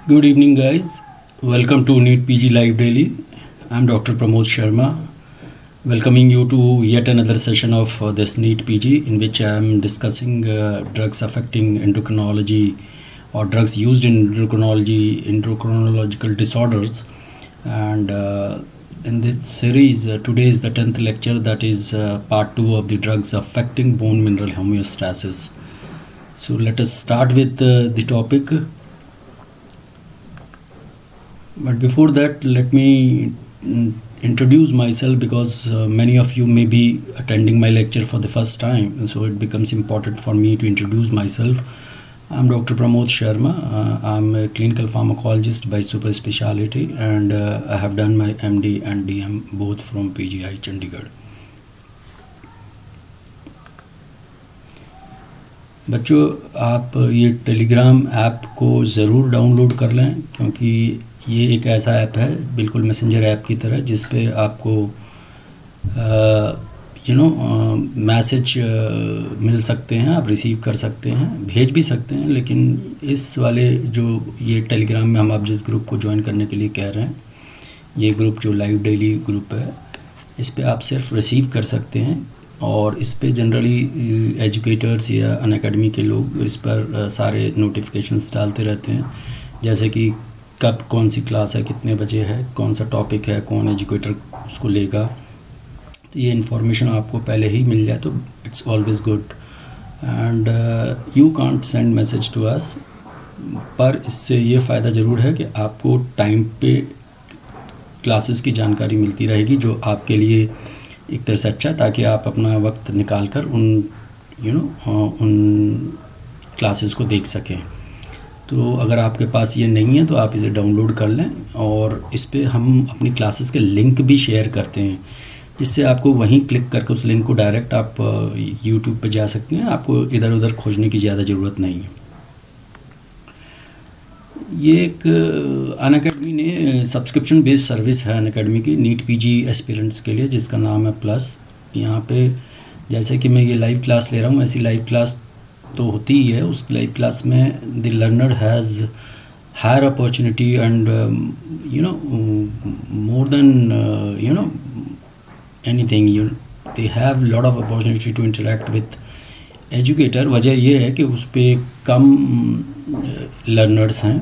Good evening, guys. Welcome to NEET PG Live Daily. I'm Dr. Pramod Sharma, welcoming you to yet another session of this NEET PG, in which I'm discussing drugs affecting endocrinology or drugs used in endocrinological disorders. And in this series, today is the 10th lecture, that is part 2 of the drugs affecting bone mineral homeostasis. So let us start with the topic. But before that, let me introduce myself, because many of you may be attending my lecture for the first time, so it becomes important for me to introduce myself. I'm Dr. Pramod Sharma. I'm a clinical pharmacologist by super speciality, and I have done my MD and DM both from PGI Chandigarh. बच्चों, आप ये Telegram app को ज़रूर download कर लें, क्योंकि ये एक ऐसा ऐप है बिल्कुल मैसेंजर ऐप की तरह, जिस पे आपको मैसेज मिल सकते हैं, आप रिसीव कर सकते हैं, भेज भी सकते हैं। लेकिन इस वाले जो ये टेलीग्राम में आप जिस ग्रुप को ज्वाइन करने के लिए कह रहे हैं, ये ग्रुप जो लाइव डेली ग्रुप है, इस पे आप सिर्फ रिसीव कर सकते हैं। और इस पे जनरली एजुकेटर्स या अनअकैडमी के लोग इस पर सारे नोटिफिकेशंस डालते रहते हैं, जैसे कि कब कौन सी क्लास है, कितने बजे है, कौन सा टॉपिक है, कौन एजुकेटर उसको लेगा। तो ये इन्फॉर्मेशन आपको पहले ही मिल जाए तो it's always good. And you can't send message to us, पर इससे ये फ़ायदा ज़रूर है कि आपको टाइम पे क्लासेस की जानकारी मिलती रहेगी, जो आपके लिए एक तरह से अच्छा, ताकि आप अपना वक्त निकाल कर उन क्लासेस को देख सकें। तो अगर आपके पास ये नहीं है तो आप इसे डाउनलोड कर लें, और इस पे हम अपनी क्लासेस के लिंक भी शेयर करते हैं, जिससे आपको वहीं क्लिक करके उस लिंक को डायरेक्ट आप यूट्यूब पे जा सकते हैं। आपको इधर उधर खोजने की ज़्यादा ज़रूरत नहीं है। ये एक अनअकैडमी ने सब्सक्रिप्शन बेस्ड सर्विस है अनअकैडमी की नीट पीजी एस्पिरेंट्स के लिए, जिसका नाम है प्लस। यहाँ पे जैसे कि मैं ये लाइव क्लास ले रहा हूँ, ऐसी लाइव क्लास तो होती ही है। उस लाइव क्लास में the learner has higher opportunity and more than anything, they have lot of opportunity to interact with educator. वजह यह है कि उस पर कम लर्नर्स हैं,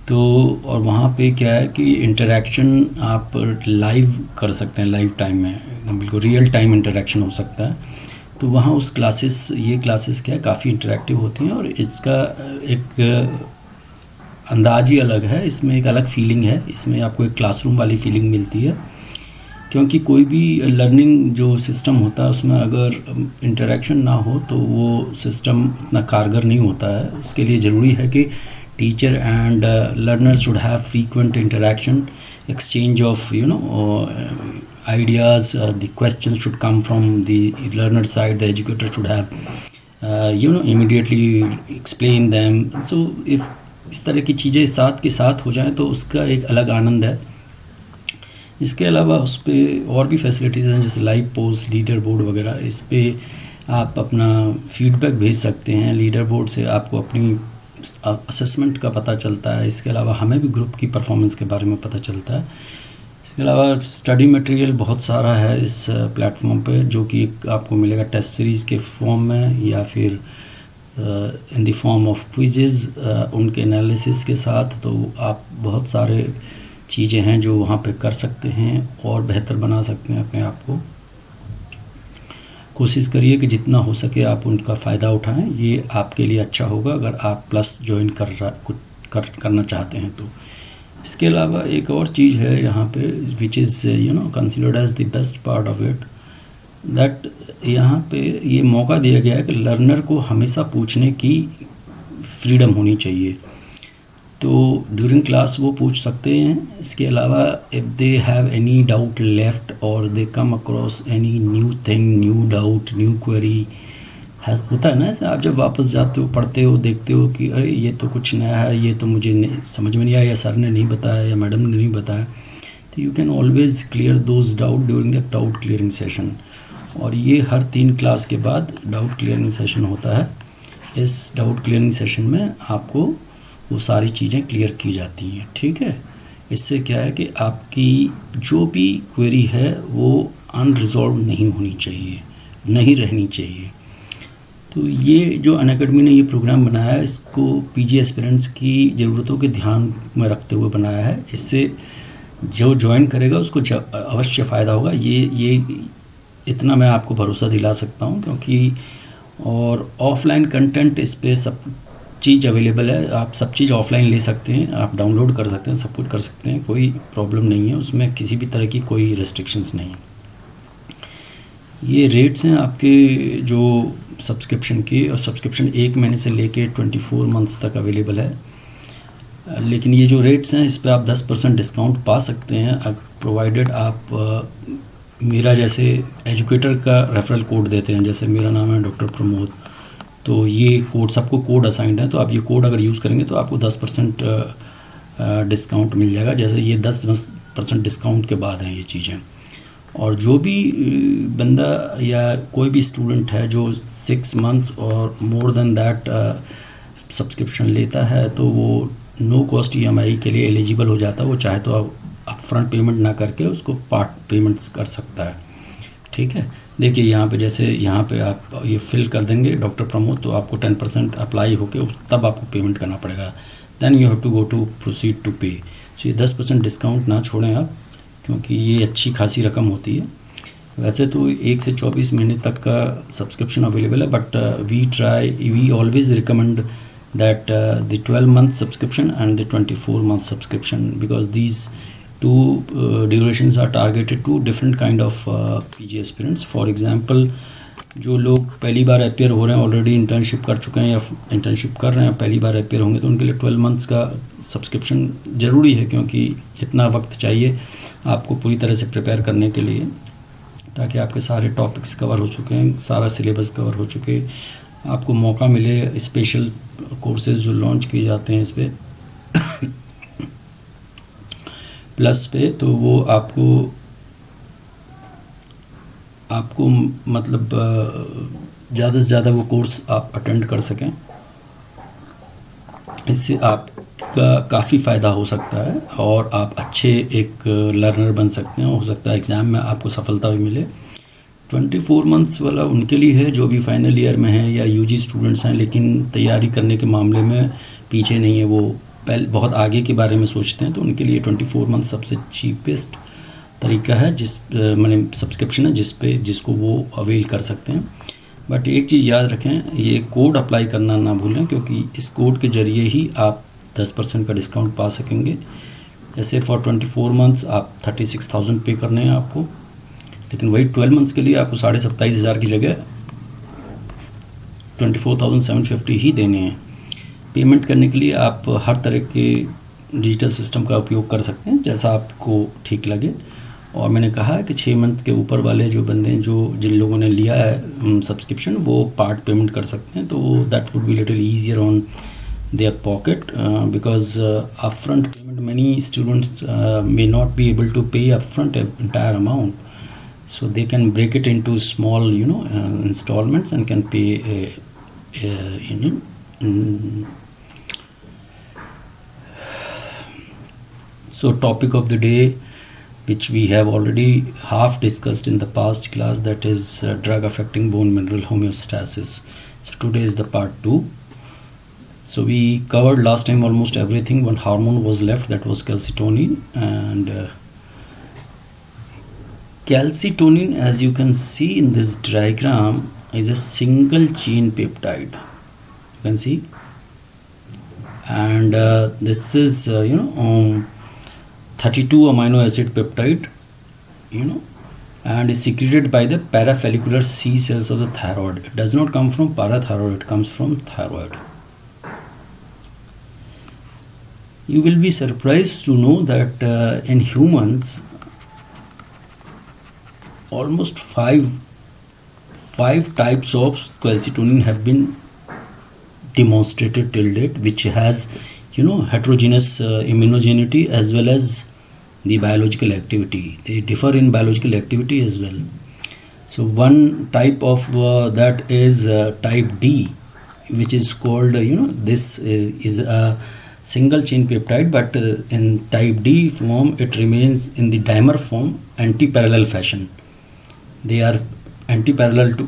तो और वहाँ पे क्या है कि इंटरेक्शन आप लाइव कर सकते हैं, लाइव टाइम में एकदम बिल्कुल रियल टाइम इंटरेक्शन हो सकता है। तो वहाँ उस ये क्लासेस क्या है, काफ़ी इंटरेक्टिव होती हैं, और इसका एक अंदाज ही अलग है, इसमें एक अलग फीलिंग है, इसमें आपको एक क्लासरूम वाली फीलिंग मिलती है। क्योंकि कोई भी लर्निंग जो सिस्टम होता है, उसमें अगर इंटरेक्शन ना हो तो वो सिस्टम इतना कारगर नहीं होता है। उसके लिए ज़रूरी है कि teacher and learners should have frequent interaction, exchange of ideas, the questions should come from the learner side, the educator should have immediately explain them. So if इस तरह की चीज़ें साथ के साथ हो जाएं तो उसका एक अलग आनंद है। इसके अलावा उस पर और भी फैसिलिटीज़ हैं, जैसे लाइव पोस्ट, लीडर बोर्ड वगैरह। इस पर आप अपना फीडबैक भेज सकते हैं। लीडर बोर्ड से आपको अपनी असेसमेंट का पता चलता है। इसके अलावा हमें भी ग्रुप की परफॉर्मेंस के बारे में पता चलता है। इसके अलावा स्टडी मटेरियल बहुत सारा है इस प्लेटफॉर्म पे, जो कि आपको मिलेगा टेस्ट सीरीज़ के फॉर्म में, या फिर in the form of quizzes, उनके एनालिसिस के साथ। तो आप बहुत सारे चीज़ें हैं जो वहाँ पे कर सकते हैं और बेहतर बना सकते हैं अपने आप को। कोशिश करिए कि जितना हो सके आप उनका फ़ायदा उठाएं, ये आपके लिए अच्छा होगा अगर आप प्लस ज्वाइन करना चाहते हैं तो। इसके अलावा एक और चीज़ है यहाँ पे, which is considered as the best part of it, that यहाँ पे ये मौका दिया गया है कि लर्नर को हमेशा पूछने की फ्रीडम होनी चाहिए। तो ड्यूरिंग क्लास वो पूछ सकते हैं। इसके अलावा if they have any doubt left और they come across any new thing, new doubt, new query, होता है ना, ऐसे आप जब वापस जाते हो, पढ़ते हो, देखते हो कि अरे ये तो कुछ नया है, ये तो मुझे समझ में नहीं आया, या सर ने नहीं बताया, या मैडम ने नहीं बताया, तो you can always clear those doubt during the doubt clearing session. और ये हर 3 क्लास के बाद डाउट क्लियरिंग सेशन होता है। इस डाउट क्लियरिंग सेशन में आपको वो सारी चीज़ें क्लियर की जाती हैं। ठीक है, इससे क्या है कि आपकी जो भी क्वेरी है वो अनरिजॉल्व नहीं होनी चाहिए, नहीं रहनी चाहिए। तो ये जो अनअकैडमी ने ये प्रोग्राम बनाया है, इसको पीजी एस्पिरेंट्स की ज़रूरतों के ध्यान में रखते हुए बनाया है। इससे जो ज्वाइन करेगा उसको अवश्य फ़ायदा होगा, ये इतना मैं आपको भरोसा दिला सकता हूँ, क्योंकि और ऑफलाइन कंटेंट इस पे सब चीज़ अवेलेबल है। आप सब चीज़ ऑफलाइन ले सकते हैं, आप डाउनलोड कर सकते हैं, सब कुछ कर सकते हैं, कोई प्रॉब्लम नहीं है उसमें, किसी भी तरह की कोई रेस्ट्रिक्शंस नहीं है। ये रेट्स हैं आपके जो सब्सक्रिप्शन के, और सब्सक्रिप्शन 1 महीने से लेके 24 मंथ्स तक अवेलेबल है। लेकिन ये जो रेट्स हैं इस पे आप 10% डिस्काउंट पा सकते हैं, प्रोवाइडेड आप मेरा जैसे एजुकेटर का रेफरल कोड देते हैं। जैसे मेरा नाम है डॉक्टर प्रमोद, तो ये कोड सबको कोड असाइंड है, तो आप ये कोड अगर यूज़ करेंगे तो आपको 10% डिस्काउंट मिल जाएगा। जैसे ये 10% डिस्काउंट के बाद हैं ये चीज़ें। और जो भी बंदा या कोई भी स्टूडेंट है जो 6 मंथ्स और मोर देन दैट सब्सक्रिप्शन लेता है, तो वो नो कॉस्ट EMI के लिए एलिजिबल हो जाता है। वो चाहे तो अप फ्रंट पेमेंट ना करके उसको पार्ट पेमेंट्स कर सकता है। ठीक है, देखिए यहाँ पे जैसे यहाँ पे आप ये फिल कर देंगे डॉक्टर प्रमोद, तो आपको 10% अप्लाई होके तब आपको पेमेंट करना पड़ेगा। Then you have to go to proceed to pay. सो ये 10% डिस्काउंट ना छोड़ें आप, क्योंकि ये अच्छी खासी रकम होती है। वैसे तो 1 से 24 महीने तक का सब्सक्रिप्शन अवेलेबल है, but we always recommend that the 12-month subscription and the 24-month subscription, because these two durations are targeted to different kind of PG aspirants. For example, जो लोग पहली बार अपेयर हो रहे हैं, ऑलरेडी इंटर्नशिप कर चुके हैं या इंटर्नशिप कर रहे हैं, पहली बार अपेयर होंगे, तो उनके लिए 12 मंथ्स का सब्सक्रिप्शन ज़रूरी है, क्योंकि इतना वक्त चाहिए आपको पूरी तरह से प्रिपेयर करने के लिए, ताकि आपके सारे टॉपिक्स कवर हो चुके हैं, सारा सिलेबस कवर हो चुके, आपको मौका मिले स्पेशल कोर्सेज जो लॉन्च किए जाते हैं इस पे प्लस पे, तो वो आपको मतलब ज़्यादा से ज़्यादा वो कोर्स आप अटेंड कर सकें। इससे आपका काफ़ी फ़ायदा हो सकता है और आप अच्छे एक लर्नर बन सकते हैं। हो सकता है एग्ज़ाम में आपको सफलता भी मिले। 24 मंथ्स वाला उनके लिए है जो भी फाइनल ईयर में हैं या UG स्टूडेंट्स हैं, लेकिन तैयारी करने के मामले में पीछे नहीं है, वो बहुत आगे के बारे में सोचते हैं, तो उनके लिए 24 मंथ सबसे चीपेस्ट तरीका है, मैंने सब्सक्रिप्शन है जिसको वो अवेल कर सकते हैं। बट एक चीज़ याद रखें, ये कोड अप्लाई करना ना भूलें, क्योंकि इस कोड के ज़रिए ही आप 10% का डिस्काउंट पा सकेंगे। जैसे फॉर 24 मंथ्स आप 36,000 पे करने हैं आपको, लेकिन वही 12 मंथ्स के लिए आपको 27,500 की जगह 24,750 ही देने हैं। पेमेंट करने के लिए आप हर तरह के डिजिटल सिस्टम का उपयोग कर सकते हैं, जैसा आपको ठीक लगे। और मैंने कहा कि 6 मंथ के ऊपर वाले जो बंदे हैं, जिन लोगों ने लिया है सब्सक्रिप्शन, वो पार्ट पेमेंट कर सकते हैं, तो that would be little easier on their pocket, because upfront payment, many students may not be able to pay upfront entire amount, so they can break it into small installments and can pay so topic of the day, which we have already half discussed in the past class, that is drug affecting bone mineral homeostasis. So today is the part 2. So we covered last time almost everything. One hormone was left, that was calcitonin. And calcitonin, as you can see in this diagram, is a single chain peptide. You can see, and this is 32 amino acid peptide, and is secreted by the parafollicular C cells of the thyroid. It does not come from parathyroid; it comes from thyroid. You will be surprised to know that in humans, almost five types of calcitonin have been demonstrated till date, which has heterogeneous immunogenicity as well as the biological activity. They differ in biological activity as well. So one type of that is type D, which is called this is a single chain peptide, but in type D form it remains in the dimer form, anti-parallel fashion. They are anti-parallel to,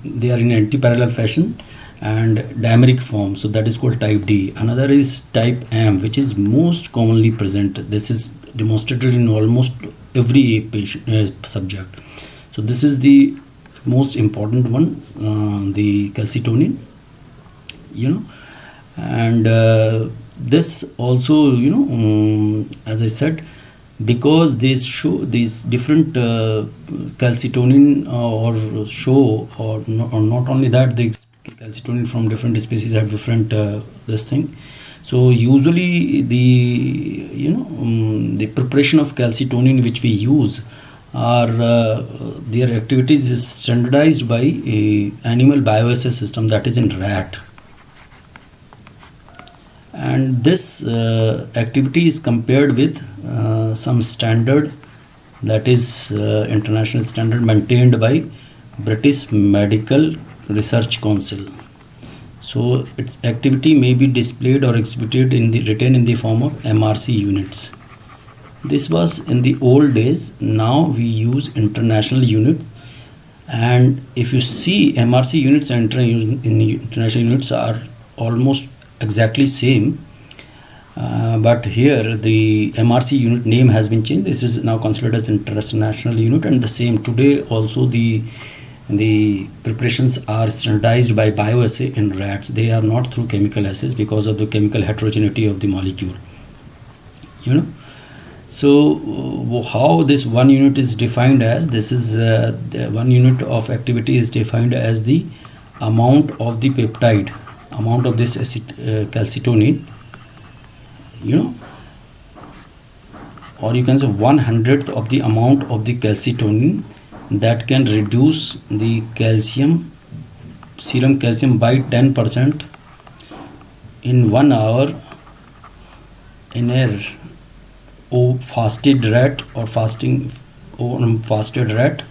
they are in anti-parallel fashion and dimeric form, so that is called type D. Another is type M, which is most commonly present. This is demonstrated in almost every patient subject. So this is the most important one, the calcitonin, and this also, as I said, because these different calcitonin or not only that, the calcitonin from different species have different this thing. So usually the preparation of calcitonin which we use are their activities is standardized by a animal bioassay system, that is in rat, and this activity is compared with some standard, that is international standard maintained by British Medical Research Council. So its activity may be displayed or exhibited written in the form of MRC units. This was in the old days. Now we use international units, and if you see MRC units and international units are almost exactly same, but here the MRC unit name has been changed. This is now considered as international unit, and the same today also the preparations are standardized by bioassay in rats. They are not through chemical assays because of the chemical heterogeneity of the molecule. So how this one unit is defined as, this is one unit of activity is defined as the amount of the peptide, amount of this calcitonin, or you can say 1/100th of the amount of the calcitonin that can reduce the serum calcium by 10% in 1 hour in a fasted rat or fasted rat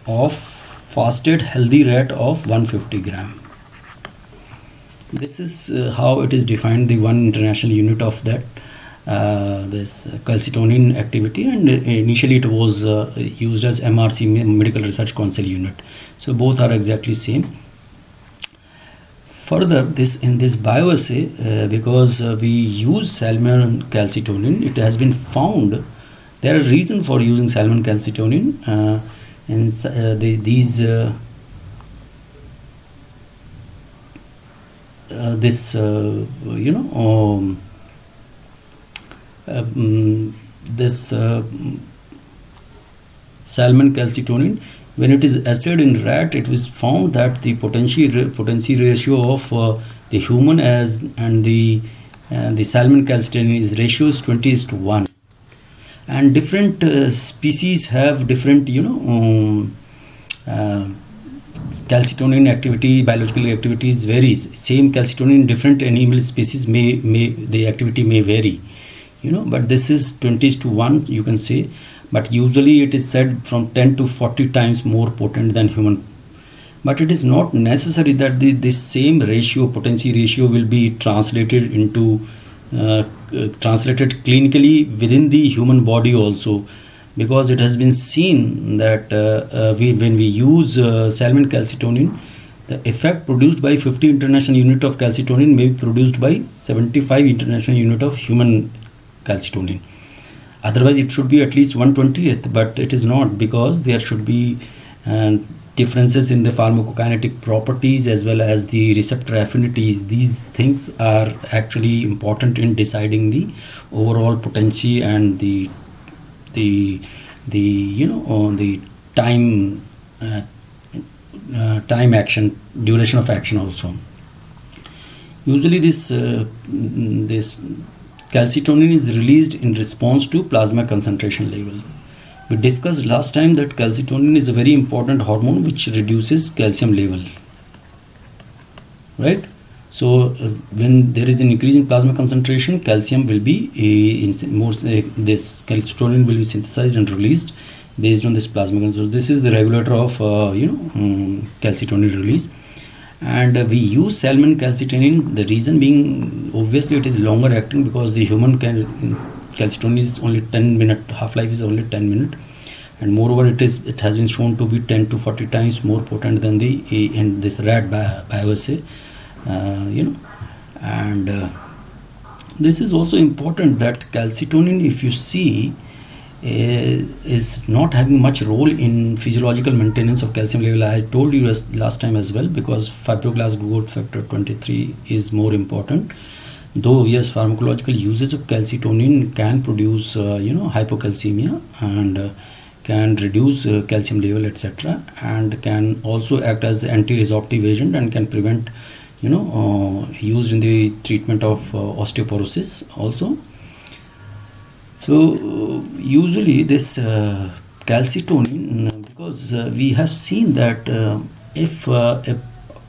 of fasted healthy rat of 150 gram. This is how it is defined, the one international unit of that this calcitonin activity, and initially it was used as MRC, Medical Research Council unit. So both are exactly same. Further, in this bioassay, because we use salmon calcitonin, it has been found there are reasons for using salmon calcitonin in this salmon calcitonin, when it is assayed in rat, it was found that the potency ratio of the human and the salmon calcitonin ratio is 20:1, and different species have different calcitonin activity, biological activities varies. Same calcitonin in different animal species may the activity may vary, but this is 20:1, you can say, but usually it is said from 10 to 40 times more potent than human. But it is not necessary that this same ratio, potency ratio, will be translated clinically within the human body also, because it has been seen that when we use salmon calcitonin, the effect produced by 50 international unit of calcitonin may be produced by 75 international unit of human calcitonin. Otherwise it should be at least 1/20th, but it is not, because there should be differences in the pharmacokinetic properties as well as the receptor affinities. These things are actually important in deciding the overall potency and the time action, duration of action also. Usually this calcitonin is released in response to plasma concentration level. We discussed last time that calcitonin is a very important hormone which reduces calcium level, right? So when there is an increase in plasma concentration, calcium will be this calcitonin will be synthesized and released based on this plasma. So this is the regulator of calcitonin release. And we use salmon calcitonin, the reason being obviously it is longer acting, because the human calcitonin is only 10-minute, half-life is only 10 minutes, and moreover it has been shown to be 10 to 40 times more potent than the in this rat bioassay, and this is also important that calcitonin, if you see, is not having much role in physiological maintenance of calcium level. I told you last time as well, because fibroblast growth factor 23 is more important. Though yes, pharmacological usage of calcitonin can produce hypocalcemia, and can reduce calcium level, etc., and can also act as anti-resorptive agent, and can prevent used in the treatment of osteoporosis also. So usually this calcitonin, because we have seen that if a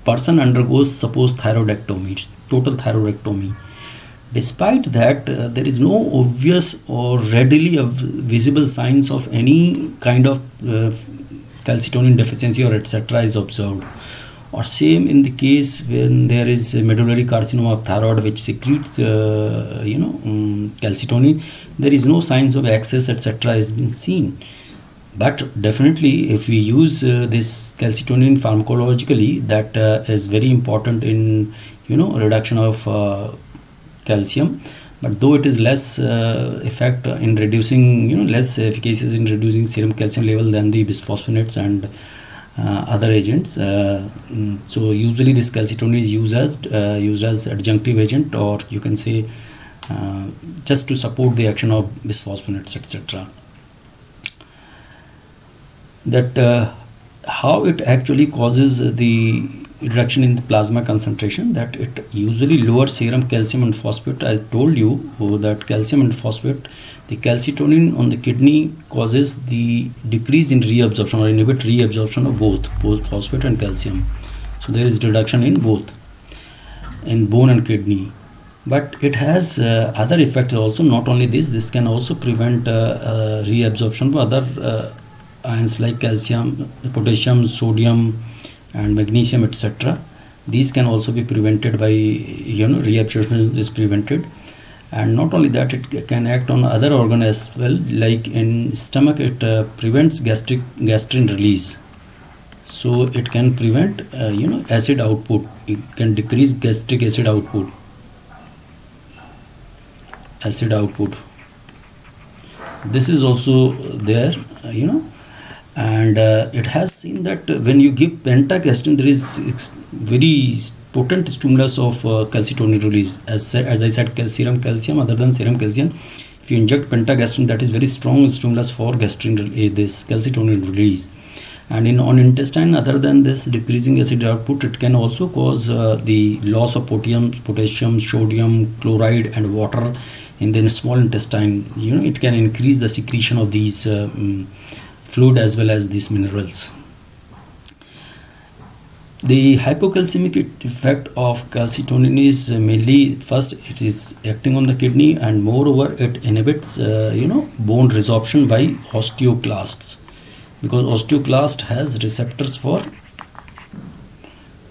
person undergoes, suppose, thyroidectomy, total thyroidectomy, despite that there is no obvious or readily visible signs of any kind of calcitonin deficiency or etc. is observed. Or same in the case when there is a medullary carcinoma of thyroid which secretes calcitonin, there is no signs of excess etc. has been seen. But definitely if we use this calcitonin pharmacologically, that is very important in reduction of calcium. But though it is less effect in reducing, less efficacious in reducing serum calcium level than the bisphosphonates and other agents. So usually this calcitonin is used as adjunctive agent, or you can say just to support the action of bisphosphonates etc. That how it actually causes the reduction in the plasma concentration, that it usually lowers serum calcium and phosphate. I told you that calcium and phosphate, the calcitonin on the kidney causes the decrease in reabsorption or inhibit reabsorption of both phosphate and calcium. So there is reduction in both, in bone and kidney. But it has other effects also. Not only this can also prevent reabsorption of other ions like calcium, potassium, sodium and magnesium etc. These can also be prevented by reabsorption is prevented. And not only that, it can act on other organ as well, like in stomach it prevents gastrin release. So it can prevent acid output. It can decrease gastric acid output. This is also there, and it has seen that when you give pentagastrin, there is very potent stimulus of calcitonin release. As I said, serum calcium, other than serum calcium, if you inject pentagastrin, that is very strong stimulus for this calcitonin release. And on intestine, other than this decreasing acid output, it can also cause the loss of potassium, sodium, chloride and water in the small intestine. It can increase the secretion of these fluid as well as these minerals. The hypocalcemic effect of calcitonin is mainly, first, it is acting on the kidney, and moreover it inhibits bone resorption by osteoclasts, because osteoclast has receptors for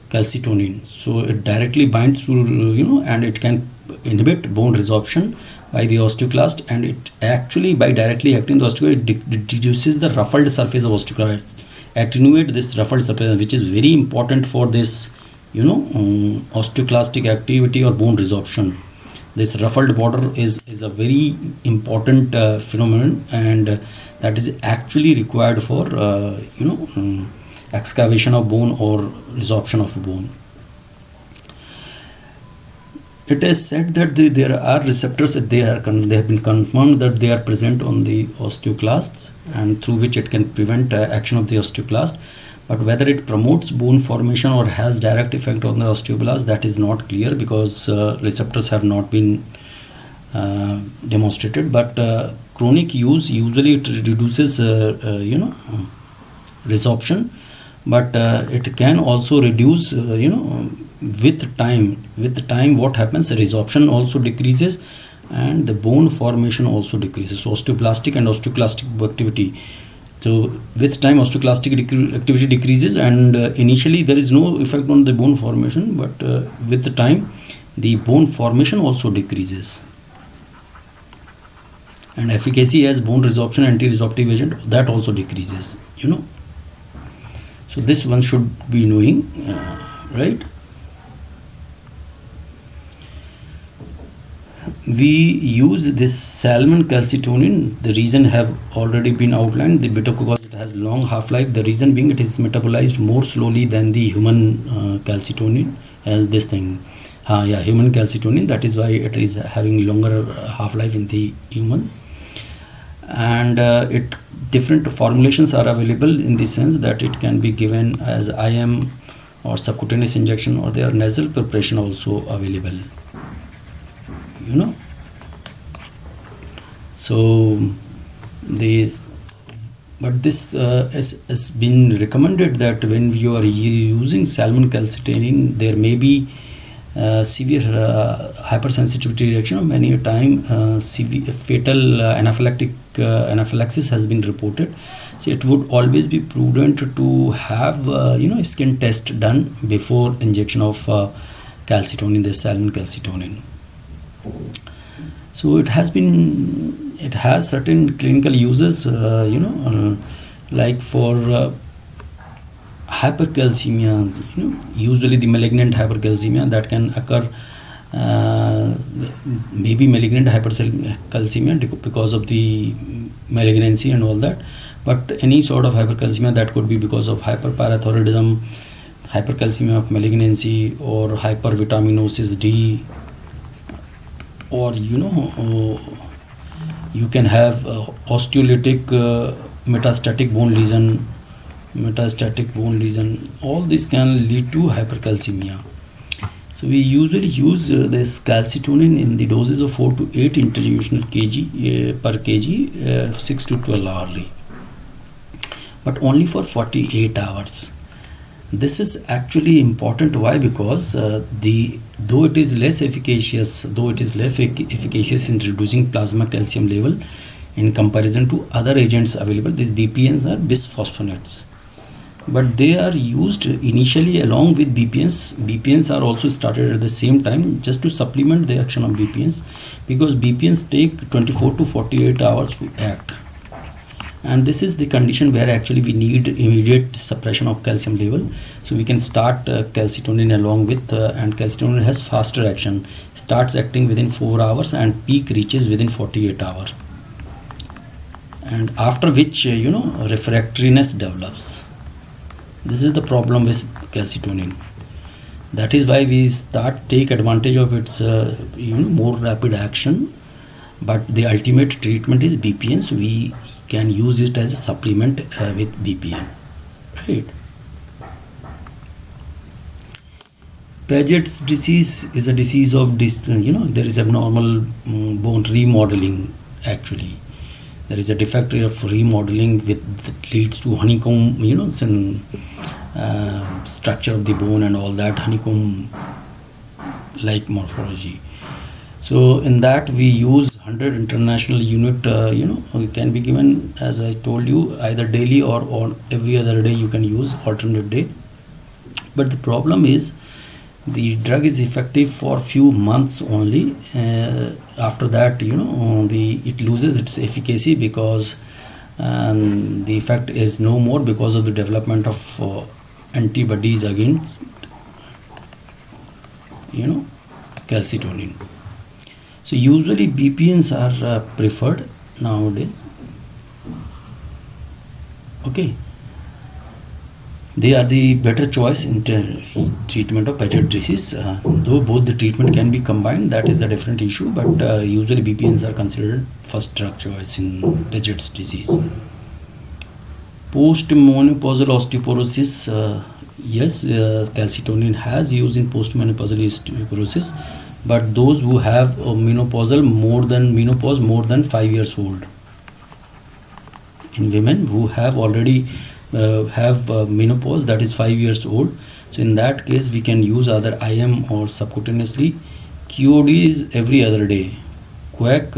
calcitonin. So it directly binds to and it can inhibit bone resorption by the osteoclast, and it actually, by directly acting the osteoclast, it reduces the ruffled surface of osteoclast, attenuate this ruffled surface, which is very important for this osteoclastic activity or bone resorption. This ruffled border is a very important phenomenon, and that is actually required for excavation of bone or resorption of bone. It is said that there are receptors that they have been confirmed that they are present on the osteoclasts, and through which it can prevent action of the osteoclast. But whether it promotes bone formation or has direct effect on the osteoblast, that is not clear, because receptors have not been demonstrated. But chronic use, usually it reduces resorption, but it can also reduce with time what happens, resorption also decreases and the bone formation also decreases. So osteoblastic and osteoclastic activity So with time osteoclastic activity decreases, and initially there is no effect on the bone formation, but with the time the bone formation also decreases. And efficacy as bone resorption anti-resorptive agent, that also decreases, So this one should be knowing, right? We use this salmon calcitonin. The reason have already been outlined. The because it has long half-life. The reason being it is metabolized more slowly than the human calcitonin. As this thing, human calcitonin. That is why it is having longer half-life in the humans. And different formulations are available in the sense that it can be given as IM or subcutaneous injection, or there are nasal preparation also available. So this has been recommended that when you are using salmon calcitonin, there may be severe hypersensitivity reaction, or many a time severe fatal anaphylaxis has been reported. So it would always be prudent to have skin test done before injection of calcitonin, the salmon calcitonin. So it has certain clinical uses, like for hypercalcemia, usually the malignant hypercalcemia that can occur, maybe malignant hypercalcemia because of the malignancy and all that, but any sort of hypercalcemia that could be because of hyperparathyroidism, hypercalcemia of malignancy, or hypervitaminosis D, or you can have osteolytic metastatic bone lesion. All this can lead to hypercalcemia. So we usually use this calcitonin in the doses of 4 to 8 intramural per kg, 6 to 12 hourly, but only for 48 hours. This is actually important. Why? Because though it is less efficacious in reducing plasma calcium level in comparison to other agents available, these BPNs are bisphosphonates, but they are used initially along with BPNs. BPNs are also started at the same time just to supplement the action of BPNs, because BPNs take 24 to 48 hours to act. And this is the condition where actually we need immediate suppression of calcium level. So we can start calcitonin along with, and calcitonin has faster action, starts acting within 4 hours and peak reaches within 48 hours. And after which, refractoriness develops. This is the problem with calcitonin. That is why we take advantage of its, more rapid action. But the ultimate treatment is BPN. So we can use it as a supplement with BPN, right? Paget's disease is a disease of there is abnormal bone remodeling. Actually, there is a defect of remodeling that leads to honeycomb, structure of the bone and all that, honeycomb like morphology. So in that we use 100 international unit, it can be given, as I told you, either daily or every other day. You can use alternate day. But the problem is the drug is effective for few months only. After that, it loses its efficacy because the effect is no more because of the development of antibodies against calcitonin. So usually BPNs are preferred nowadays. Okay, they are the better choice in treatment of Paget disease. Though both the treatment can be combined, that is a different issue. But usually BPNs are considered first drug choice in Paget's disease. Postmenopausal osteoporosis. Yes, calcitonin has use in postmenopausal osteoporosis, but those who have menopause more than 5 years old. In women who have already have menopause that is 5 years old, so in that case we can use either IM or subcutaneously. QOD is every other day. QUAC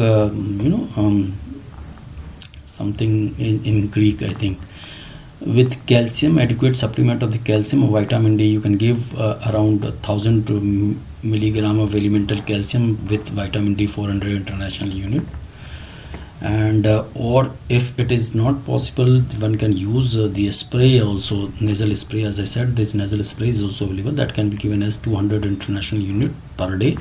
something in Greek, I think. With calcium, adequate supplement of the calcium or vitamin D, you can give around 1000 milligram of elemental calcium with vitamin D 400 international unit. And or if it is not possible, one can use the spray also, nasal spray. As I said, this nasal spray is also available, that can be given as 200 international unit per day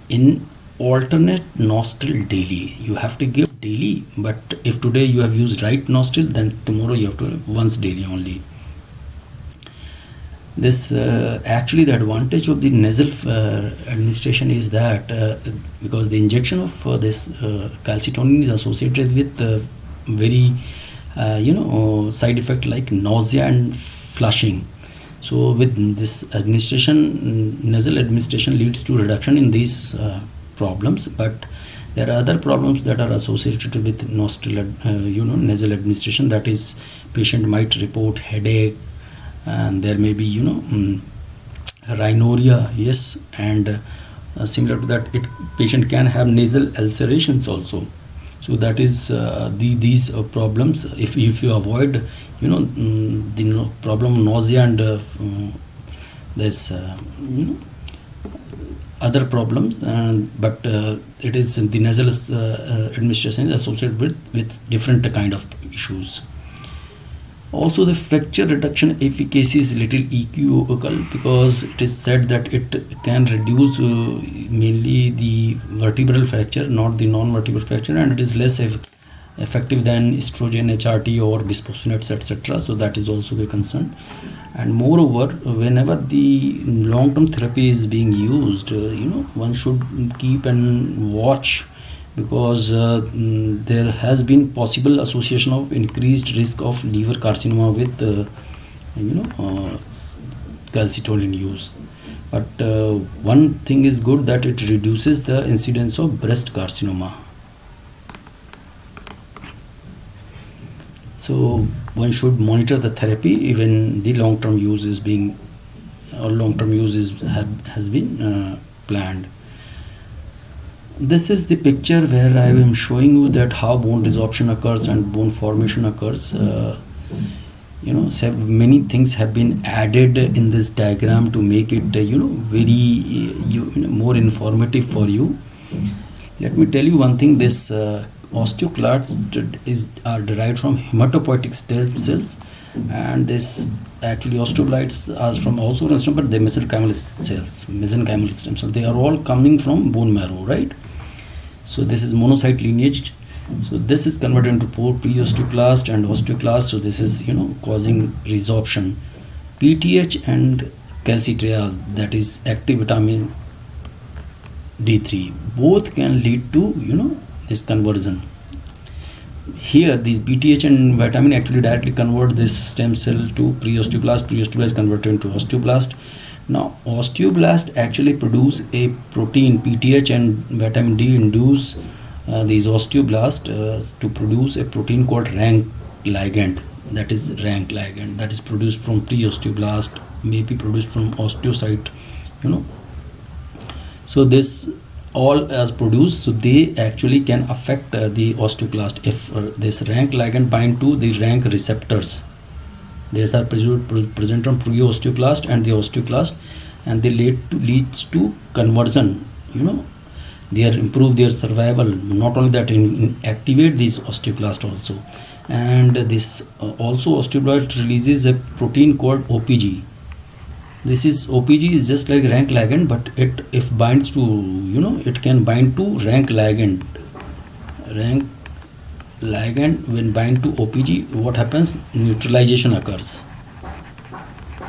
in alternate nostril daily. You have to give daily, but if today you have used right nostril, then tomorrow you have to once daily only. This actually the advantage of the nasal administration is that because the injection of this calcitonin is associated with very side effect like nausea and flushing. So with this administration, nasal administration leads to reduction in these problems, but there are other problems that are associated with nostril nasal administration. That is, patient might report headache, and there may be rhinorrhea, yes, and similar to that, patient can have nasal ulcerations also. So that is these problems. If you avoid the problem nausea and this other problems, but it is the nasal administration is associated with different kind of issues. Also, the fracture reduction efficacy is little equivocal, because it is said that it can reduce mainly the vertebral fracture, not the non-vertebral fracture, and it is less effective than estrogen, HRT or bisphosphonates, etc. So that is also the concern. And moreover, whenever the long-term therapy is being used, one should keep and watch, because there has been possible association of increased risk of liver carcinoma with calcitonin use. But one thing is good, that it reduces the incidence of breast carcinoma. So one should monitor the therapy even the long-term use is being, or long-term use has been planned. This is the picture where I am showing you that how bone resorption occurs and bone formation occurs. Many things have been added in this diagram to make it very more informative for you. Let me tell you one thing. This osteoclasts are derived from hematopoietic stem cells, and this actually osteoblasts are from also but the mesenchymal stem cells. They are all coming from bone marrow, right? So this is monocyte lineage. So this is converted into pre-osteoclast and osteoclast. So this is causing resorption. PTH and calcitriol, that is active vitamin D3, both can lead to this conversion. Here these PTH and vitamin actually directly convert this stem cell to pre-osteoblast. Pre-osteoblast is converted into osteoblast. Now osteoblast actually produce a protein. PTH and vitamin D induce these osteoblasts to produce a protein called rank ligand. That is rank ligand that is produced from pre-osteoblast, may be produced from osteocyte. So this all is produced, so they actually can affect the osteoclast if this rank ligand bind to the rank receptors. These are present on pre-osteoclast and the osteoclast, and they leads to conversion. They improve their survival. Not only that, activate these osteoclast also, and this also osteoblast releases a protein called OPG. This is OPG is just like rank ligand, but if binds to it can bind to rank ligand. Rank ligand when bind to OPG, what happens? Neutralization occurs.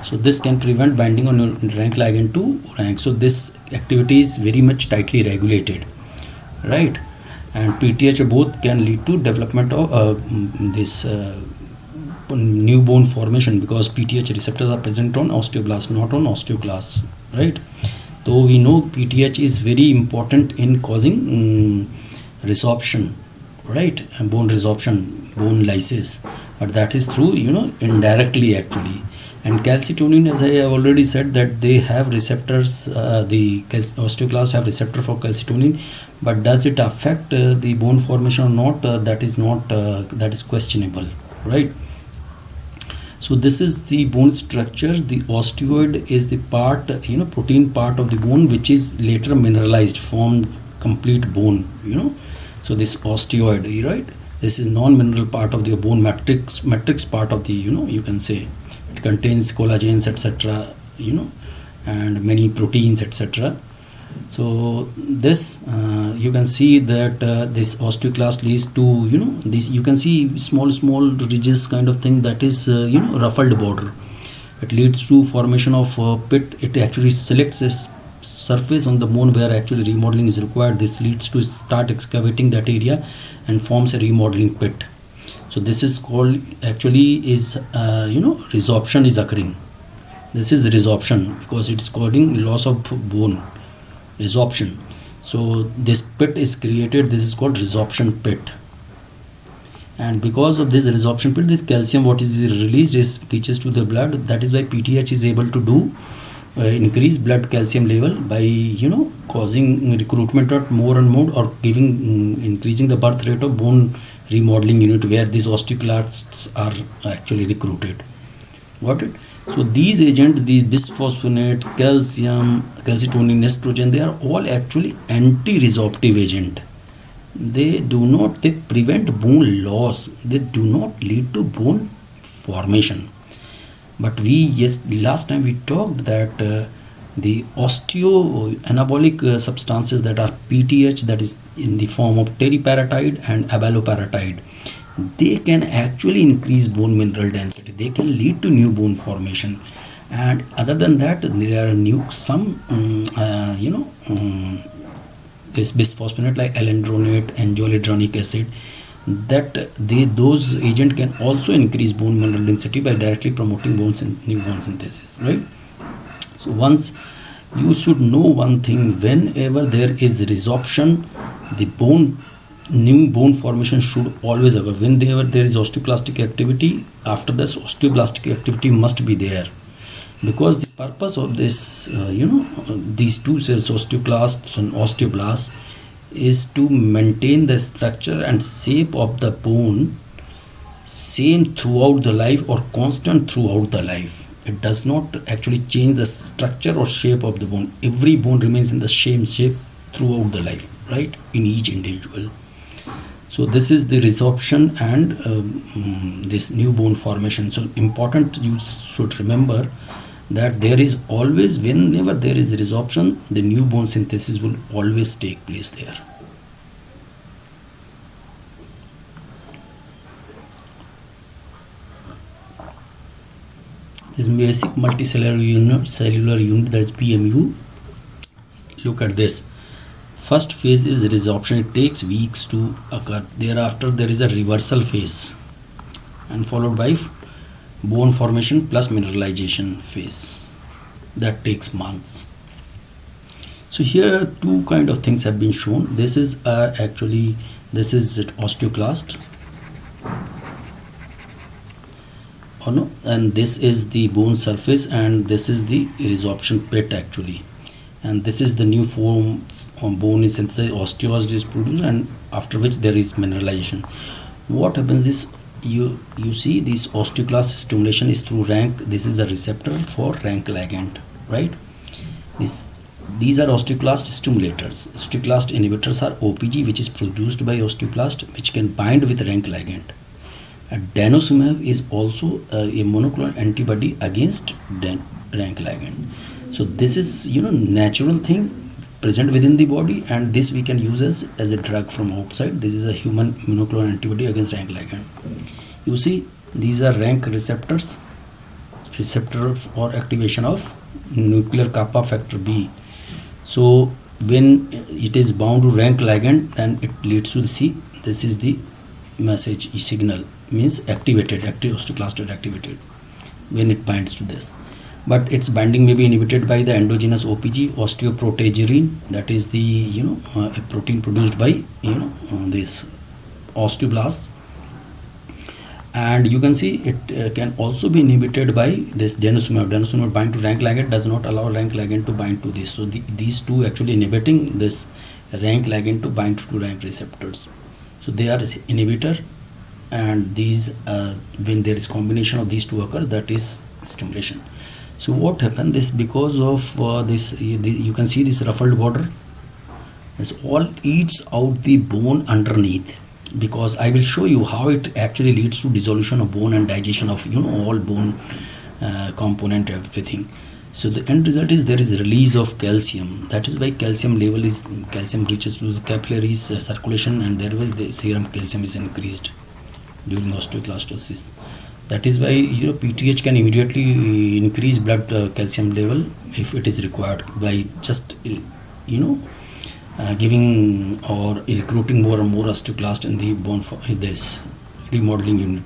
So this can prevent binding on rank ligand to rank. So this activity is very much tightly regulated, right? And PTH both can lead to development of this new bone formation, because PTH receptors are present on osteoblast, not on osteoclasts, right? So we know PTH is very important in causing resorption, right? And bone resorption, bone lysis, but that is through indirectly actually. And calcitonin, as I have already said, that they have receptors, the osteoclasts have receptor for calcitonin, but does it affect the bone formation or not? That is questionable, right? So this is the bone structure. The osteoid is the part, protein part of the bone, which is later mineralized, formed complete bone, So this osteoid, right? This is non-mineral part of the bone, matrix part of the, you can say. It contains collagens, etc., and many proteins, etc. So this you can see that this osteoclast leads to this, you can see small ridges kind of thing, that is ruffled border. It leads to formation of pit. It actually selects a surface on the bone where actually remodeling is required. This leads to start excavating that area and forms a remodeling pit. So this is called, actually is resorption is occurring. This is resorption because it's causing loss of bone, resorption. So this pit is created. This is called resorption pit. And because of this resorption pit, this calcium what is released is reaches to the blood. That is why PTH is able to do increase blood calcium level by causing recruitment of more and more, or giving increasing the birth rate of bone remodeling unit where these osteoclasts are actually recruited. Got it? So these agents, these bisphosphonate, calcium, calcitonin, estrogen, they are all actually anti-resorptive agent. They prevent bone loss. They do not lead to bone formation. But last time we talked that the osteoanabolic substances that are PTH, that is in the form of teriparatide and abaloparatide, they can actually increase bone mineral density. They can lead to new bone formation. And other than that, there are this bisphosphonate like alendronate and zoledronic acid, that those agents can also increase bone mineral density by directly promoting new bone synthesis, right? So once you should know one thing, whenever there is resorption, the new bone formation should always occur. Whenever there is osteoclastic activity, after this osteoblastic activity must be there, because the purpose of this these two cells, osteoclasts and osteoblasts, is to maintain the structure and shape of the bone same throughout the life, or constant throughout the life. It does not actually change the structure or shape of the bone. Every bone remains in the same shape throughout the life, right, in each individual. So this is the resorption and this new bone formation. So important, you should remember that there is always, whenever there is resorption, the new bone synthesis will always take place there. This basic multicellular unit, that is BMU. Look at this. First phase is resorption. It takes weeks to occur. Thereafter there is a reversal phase, and followed by bone formation plus mineralization phase, that takes months. So here two kind of things have been shown. This is this is osteoclast, and this is the bone surface, and this is the resorption pit actually, and this is the new form of bone is synthesized, osteoid is produced, and after which there is mineralization. What happens is, you see this osteoclast stimulation is through rank. This is a receptor for rank ligand, right? These are osteoclast stimulators. Osteoclast inhibitors are OPG, which is produced by osteoclast, which can bind with rank ligand. Denosumab is also a monoclonal antibody against rank ligand. So this is natural thing present within the body, and this we can use as a drug from outside. This is a human monoclonal antibody against rank ligand. You see, these are rank receptors, receptor for activation of nuclear kappa factor B. So when it is bound to rank ligand, then it leads to this is the message signal, means active osteoclast is activated when it binds to this. But its binding may be inhibited by the endogenous OPG, osteoprotegerine, that is the a protein produced by this osteoblasts. And you can see it can also be inhibited by this denosumab. Denosumab bind to rank ligand, does not allow rank ligand to bind to this. So these two actually inhibiting this rank ligand to bind to rank receptors. So they are inhibitor, and these when there is combination of these two occur, that is stimulation. So what happened, this because of this you can see this ruffled border, this all eats out the bone underneath, because I will show you how it actually leads to dissolution of bone and digestion of all bone component, everything. So the end result is there is release of calcium. That is why calcium reaches to the capillaries circulation, and there was the serum calcium is increased during osteoclastosis. That is why PTH can immediately increase blood calcium level if it is required by just giving or recruiting more and more osteoclast in the bone for this remodeling unit.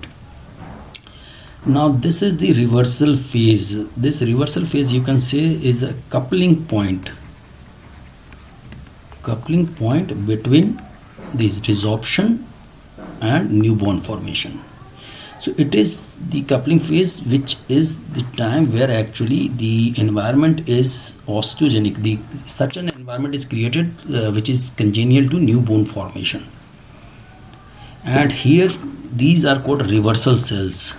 Now this is the reversal phase. This reversal phase, you can say, is a coupling point between this resorption and new bone formation. So it is the coupling phase, which is the time where actually the environment is osteogenic. Such an environment is created which is congenial to new bone formation. And here these are called reversal cells.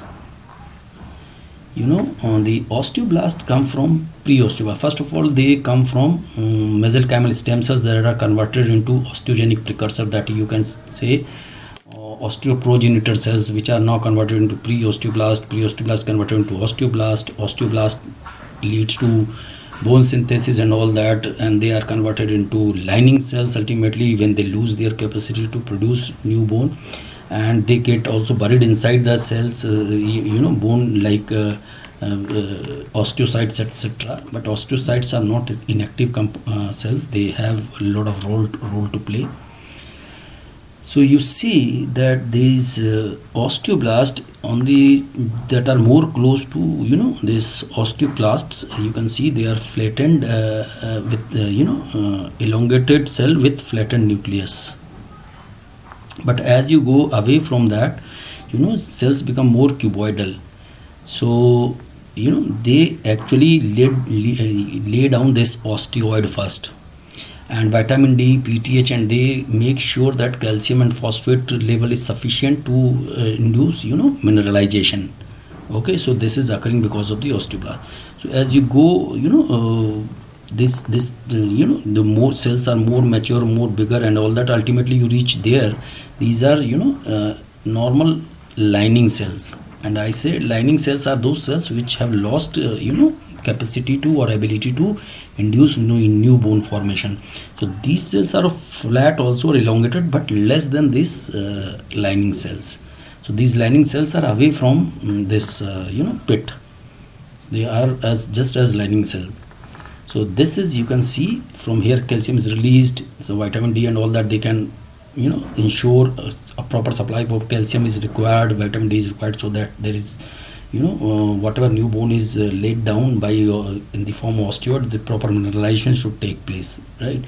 The osteoblasts come from pre-osteoblast. First of all, they come from mesenchymal stem cells that are converted into osteogenic precursor, that you can say osteoprogenitor cells, which are now converted into pre-osteoblast converted into osteoblast leads to bone synthesis and all that, and they are converted into lining cells ultimately when they lose their capacity to produce new bone, and they get also buried inside the cells, bone like osteocytes, etc. But osteocytes are not inactive cells. They have a lot of role to play. So you see that these osteoblasts that are more close to this osteoclasts, you can see they are flattened with elongated cell with flattened nucleus. But as you go away from that, cells become more cuboidal. So they actually lay down this osteoid first, and vitamin D, PTH, and they make sure that calcium and phosphate level is sufficient to induce mineralization. Okay, so this is occurring because of the osteoblast. So as you go the more cells are more mature, more bigger, and all that, ultimately you reach there. These are normal lining cells, and I say lining cells are those cells which have lost capacity to or ability to induce new bone formation. So these cells are flat also, or elongated, but less than these lining cells. So these lining cells are away from this pit. They are just as lining cell. So this is, you can see from here, calcium is released. So vitamin D and all that, they can ensure a proper supply of calcium is required, vitamin D is required, so that there is whatever new bone is laid down by in the form of osteoid, the proper mineralization should take place, right?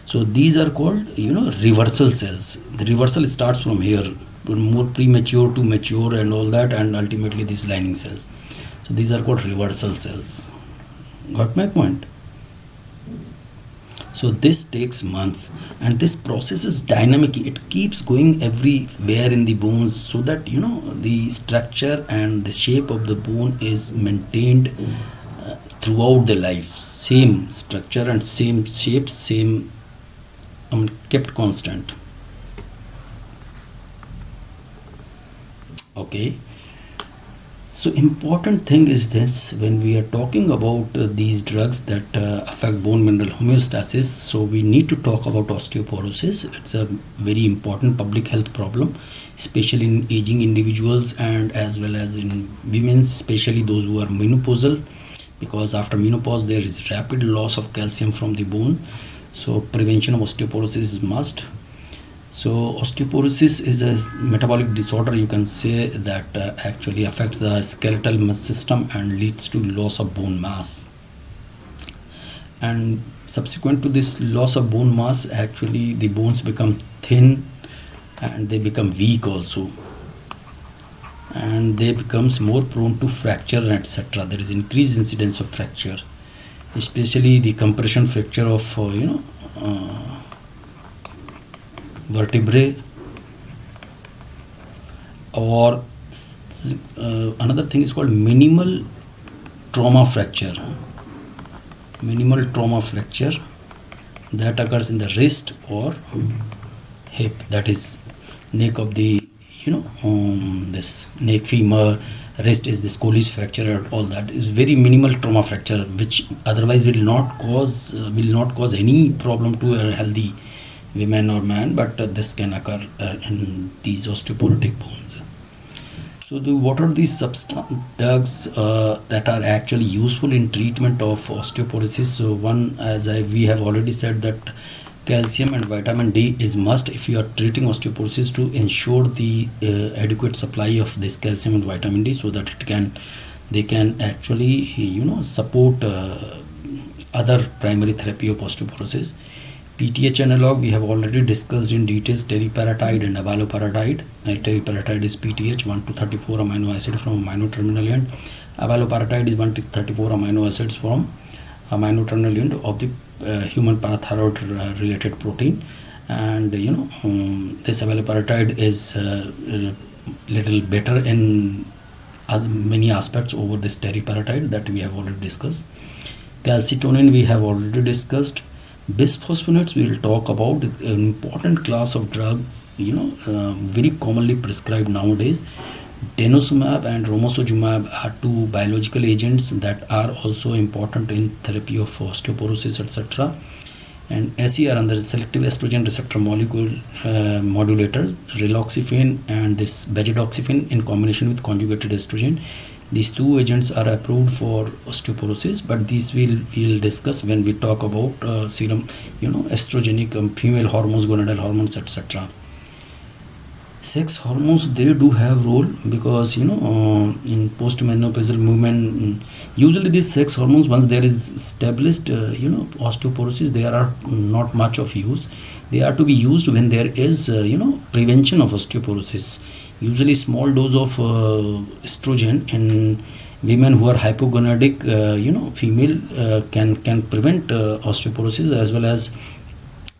So these are called reversal cells. The reversal starts from here, more premature to mature and all that, and ultimately these lining cells. So these are called reversal cells. Got my point? So this takes months, and this process is dynamic. It keeps going everywhere in the bones, so that the structure and the shape of the bone is maintained throughout the life. Same structure and same shape, same kept constant. Okay. So important thing is this, when we are talking about these drugs that affect bone mineral homeostasis, so we need to talk about osteoporosis. It's a very important public health problem, especially in aging individuals and as well as in women, especially those who are menopausal, because after menopause there is rapid loss of calcium from the bone. So prevention of osteoporosis is must. So osteoporosis is a metabolic disorder, you can say, that actually affects the skeletal system and leads to loss of bone mass. And subsequent to this loss of bone mass, actually the bones become thin and they become weak also. and they becomes more prone to fracture and etc. There is increased incidence of fracture, especially the compression fracture of vertebrae, or another thing is called minimal trauma fracture. Minimal trauma fracture that occurs in the wrist or hip, that is neck of the this neck, femur, wrist is this Colles fracture, all that is very minimal trauma fracture, which otherwise will not cause any problem to a healthy women or man, but this can occur in these osteoporotic bones. So what are these drugs that are actually useful in treatment of osteoporosis? So one, as we have already said, that calcium and vitamin D is must if you are treating osteoporosis, to ensure the adequate supply of this calcium and vitamin D, so that they can actually support other primary therapy of osteoporosis. PTH analog we have already discussed in details, teriparatide and abaloparatide. Teriparatide is PTH, 1 to 34 amino acid from amino terminal end. Abaloparatide is 1 to 34 amino acids from amino terminal end of the human parathyroid related protein. And this abaloparatide is little better in many aspects over this teriparatide that we have already discussed. Calcitonin we have already discussed. Bisphosphonates we will talk about, an important class of drugs very commonly prescribed nowadays. Denosumab and romosozumab are two biological agents that are also important in therapy of osteoporosis, etc. And SER, under selective estrogen receptor molecule modulators, raloxifene and this bejedoxifene in combination with conjugated estrogen. These two agents are approved for osteoporosis, but these we'll discuss when we talk about serum, estrogenic female hormones, gonadal hormones, etc. Sex hormones, they do have role, because in postmenopausal women, usually these sex hormones, once there is established osteoporosis, they are not much of use. They are to be used when there is prevention of osteoporosis. Usually small dose of estrogen in women who are hypogonadic female can prevent osteoporosis, as well as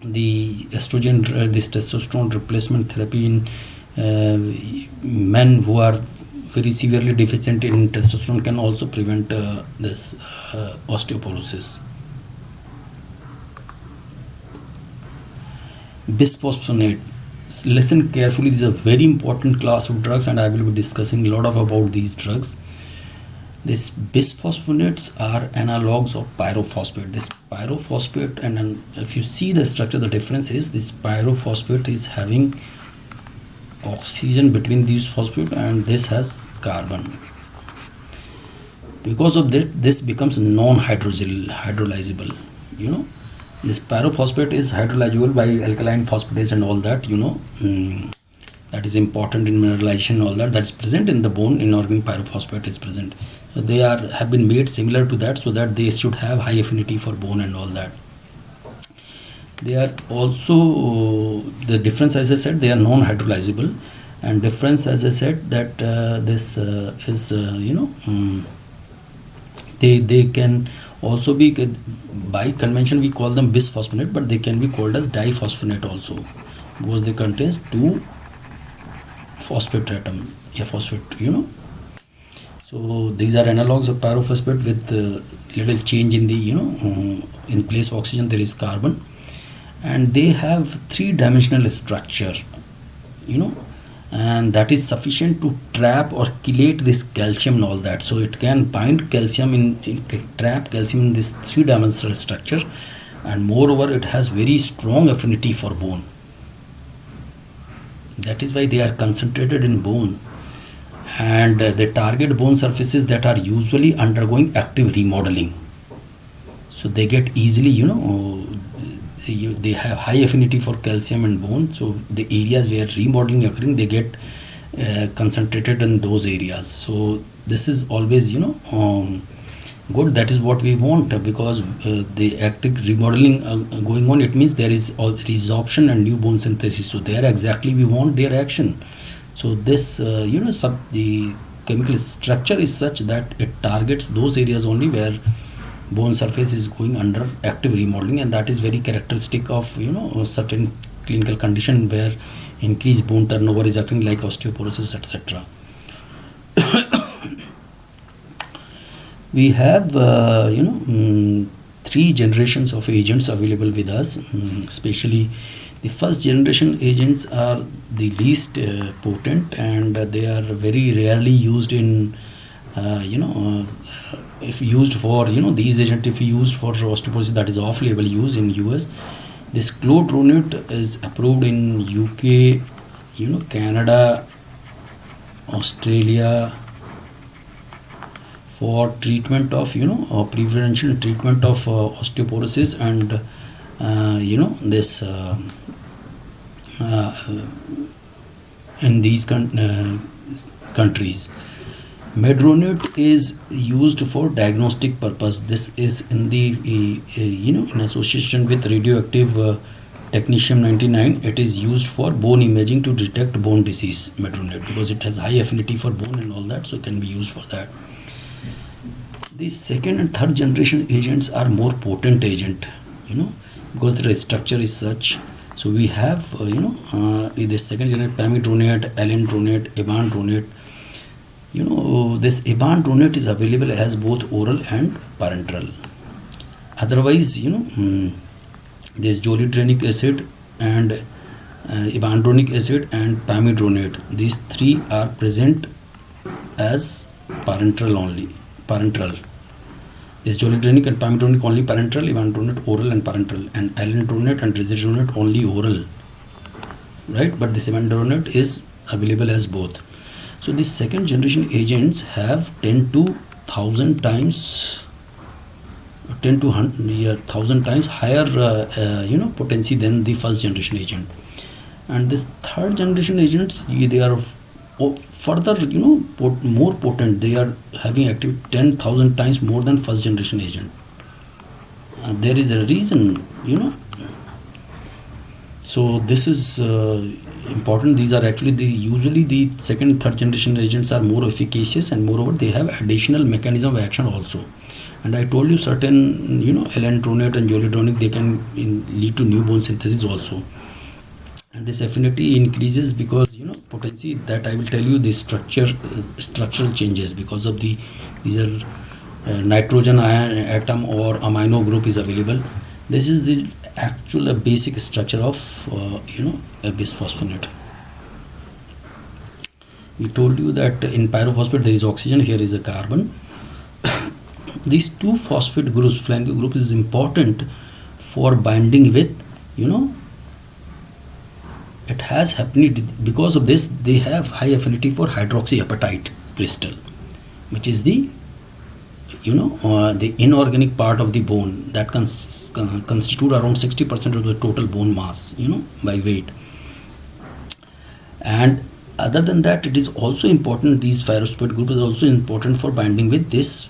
the estrogen, this testosterone replacement therapy in men who are very severely deficient in testosterone can also prevent this osteoporosis. Bisphosphonates, listen carefully, this is a very important class of drugs, and I will be discussing a lot about these drugs. These bisphosphonates are analogs of pyrophosphate. This pyrophosphate, and if you see the structure, the difference is this pyrophosphate is having oxygen between these phosphate, and this has carbon. Because of that, this becomes non-hydrolyzable. This pyrophosphate is hydrolyzable by alkaline phosphatase and all that. That is important in mineralization and all that. That's present in the bone. Inorganic pyrophosphate is present. So they have been made similar to that, so that they should have high affinity for bone and all that. They are also, the difference, as I said, they are non-hydrolyzable, and difference, as I said, that this is they can also be, by convention we call them bisphosphonate, but they can be called as diphosphonate also, because they contains two phosphate atom, phosphate. So these are analogs of pyrophosphate with little change in the in place of oxygen there is carbon, and they have three-dimensional structure, and that is sufficient to trap or chelate this calcium and all that. So it can bind calcium trap calcium in this three-dimensional structure, and moreover it has very strong affinity for bone. That is why they are concentrated in bone, and they target bone surfaces that are usually undergoing active remodeling. So they get easily, they have high affinity for calcium and bone. So the areas where remodeling occurring, they get concentrated in those areas. So this is always, good. That is what we want, because the active remodeling going on, it means there is resorption and new bone synthesis. So there exactly we want their action. So this the chemical structure is such that it targets those areas only where bone surface is going under active remodeling, and that is very characteristic of a certain clinical condition where increased bone turnover is occurring, like osteoporosis, etc. We have three generations of agents available with us. Especially the first generation agents are the least potent, and they are very rarely used in if used for these agents, if used for osteoporosis, that is off label use in US. This clodronate is approved in UK, Canada, Australia, for treatment of preferential treatment of osteoporosis, and this in these countries. Medronate is used for diagnostic purpose. This is in the in association with radioactive technetium 99. It is used for bone imaging to detect bone disease, medronate, because it has high affinity for bone and all that, so it can be used for that. The second and third generation agents are more potent agent, because the structure is such. So we have the second generation pamidronate, alendronate, ibandronate. This ibandronate is available as both oral and parenteral. Otherwise, this zoledronic acid and ibandronic acid and pamidronate, these three are present as parenteral only. Parenteral. This zoledronic and pamidronic only parenteral, ibandronate oral and parenteral, and alendronate and risedronate only oral, right? But this ibandronate is available as both. So these second generation agents have 10 to 1,000 times higher potency than the first generation agent. And this third generation agents, they are further more potent. They are having active 10,000 times more than first generation agent. There is a reason, so this is important. These are actually usually the second and third generation agents are more efficacious, and moreover they have additional mechanism of action also. And I told you certain alendronate and zoledronic, they can lead to new bone synthesis also. And this affinity increases because potency, that I will tell you, the structural changes because of these are nitrogen ion atom or amino group is available. This is the actual basic structure of a bisphosphonate. We told you that in pyrophosphate there is oxygen, here is a carbon. These two phosphate groups, flank group, is important for binding with it has happened. Because of this, they have high affinity for hydroxyapatite crystal, which is the the inorganic part of the bone that constitute around 60% of the total bone mass, by weight. And other than that, it is also important, these pyrophosphate group is also important for binding with this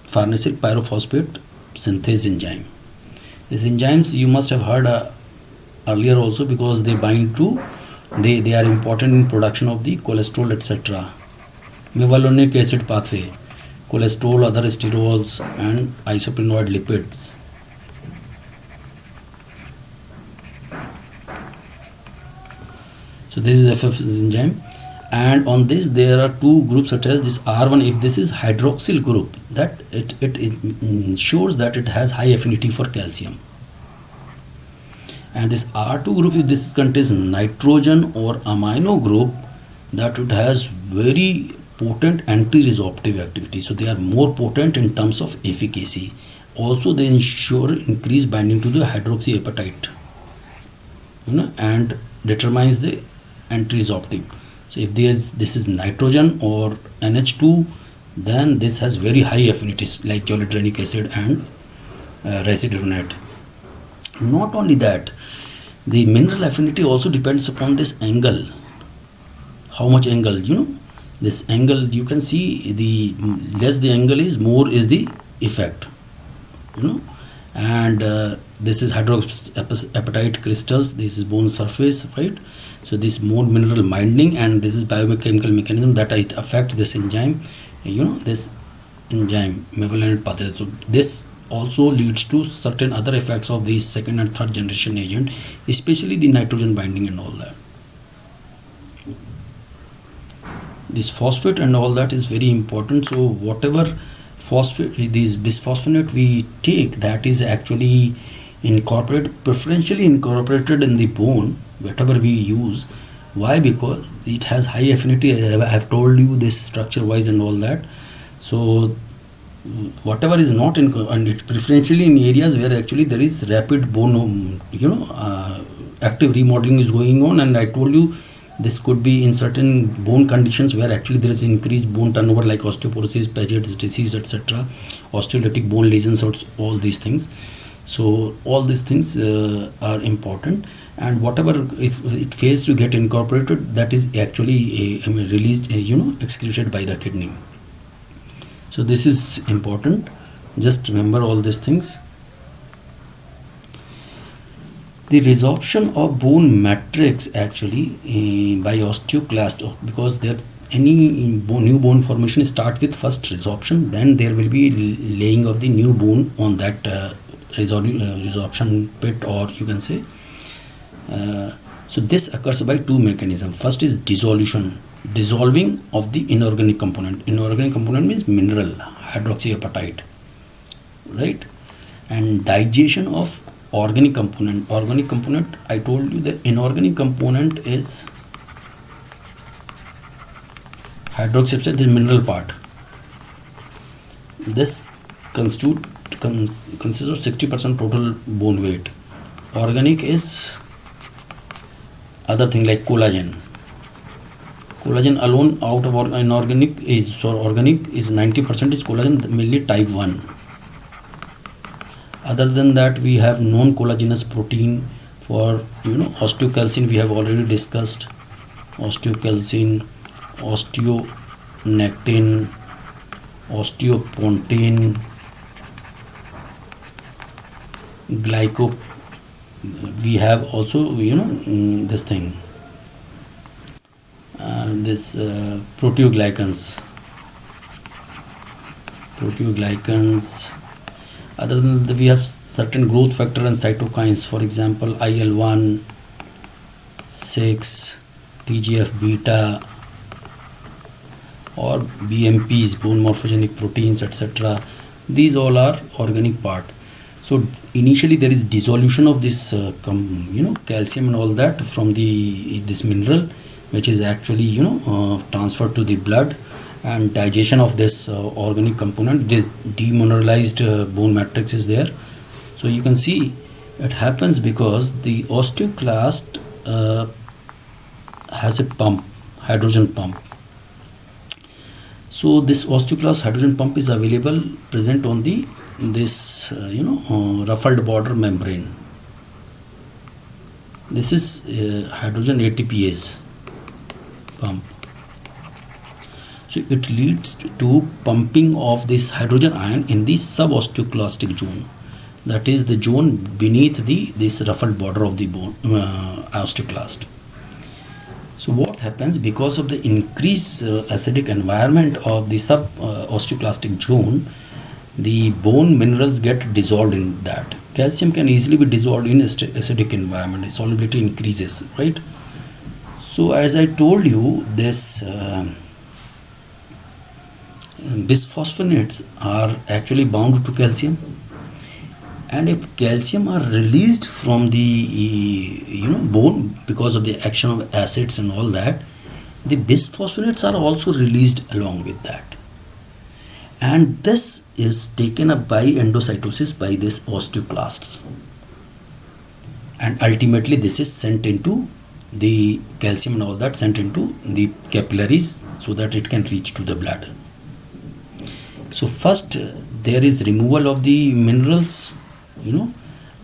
farnesyl pyrophosphate synthase enzyme. These enzymes you must have heard earlier also, because they bind to, they are important in production of the cholesterol, etc. Mevalonic acid pathway, cholesterol, other sterols, and isopenoid lipids. So this is FF enzyme, and on this there are two groups such as this R1. If this is hydroxyl group, that it ensures that it has high affinity for calcium. And this R2 group, if this contains nitrogen or amino group, that it has very potent anti-resorptive activity. So they are more potent in terms of efficacy. Also they ensure increased binding to the hydroxyapatite, and determines the anti-resorptive. So if this is nitrogen or NH2, then this has very high affinities like zoledronic acid and risedronate. Not only that, the mineral affinity also depends upon this angle. How much angle, this angle, you can see, the less the angle is, more is the effect, and this is hydroxyapatite crystals, this is bone surface, right? So this bone mineral binding, and this is biochemical mechanism that affect this enzyme, this enzyme mevalonate pathway. So this also leads to certain other effects of these second and third generation agent, especially the nitrogen binding and all that. This phosphate and all that is very important. So whatever phosphate, this bisphosphonate we take, that is actually preferentially incorporated in the bone, whatever we use. Why? Because it has high affinity. I have told you this structure wise and all that. So whatever is not in, and it's preferentially in areas where actually there is rapid bone active remodeling is going on. And I told you this could be in certain bone conditions where actually there is increased bone turnover, like osteoporosis, Paget's disease, etc., osteolytic bone lesions, all these things. So all these things are important, and whatever, if it fails to get incorporated, that is actually released, excreted by the kidney. So this is important. Just remember all these things. The resorption of bone matrix actually by osteoclast, because there any new bone formation start with first resorption, then there will be laying of the new bone on that resorption pit, or you can say. So this occurs by two mechanisms. First is dissolving of the inorganic component. Inorganic component means mineral, hydroxyapatite, right? And digestion of organic component. Organic component, I told you the inorganic component is hydroxyapatite, the mineral part. This consists of 60% total bone weight. Organic is other thing like collagen. Collagen alone out of organic is 90% is collagen, mainly type 1. Other than that, we have non-collagenous protein for osteocalcin. We have already discussed osteocalcin, osteonectin, osteopontin, glyco. We have also this thing, this proteoglycans. Other than that, we have certain growth factor and cytokines, for example IL-1, 6, TGF beta, or BMPs, bone morphogenic proteins, etc. These all are organic part. So initially there is dissolution of this calcium and all that from this mineral, which is actually transferred to the blood, and digestion of this organic component. Demineralized bone matrix is there. So you can see it happens because the osteoclast has a pump, hydrogen pump. So this osteoclast hydrogen pump is available, present on this ruffled border membrane. This is hydrogen ATPase pump. So it leads to pumping of this hydrogen ion in the subosteoclastic zone, that is the zone beneath this ruffled border of the bone osteoclast. So what happens, because of the increased acidic environment of the subosteoclastic zone, the bone minerals get dissolved in that. Calcium can easily be dissolved in acidic environment. Its solubility increases, right? So as I told you, this bisphosphonates are actually bound to calcium, and if calcium are released from the bone because of the action of acids and all that, the bisphosphonates are also released along with that, and this is taken up by endocytosis by this osteoclasts, and ultimately this is sent into the calcium and all that, sent into the capillaries so that it can reach to the blood. So first there is removal of the minerals,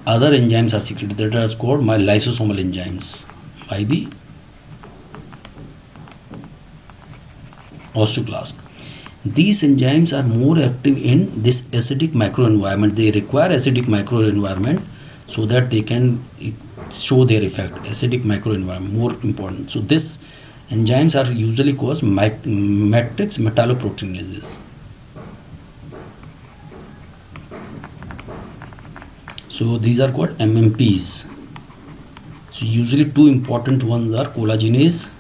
other enzymes are secreted that are called lysosomal enzymes by the osteoclast, These enzymes are more active in this acidic microenvironment. They require acidic microenvironment so that they can show their effect. Acidic microenvironment more important. So this enzymes are usually called matrix metalloproteinases. So these are called MMPs. So usually two important ones are collagenase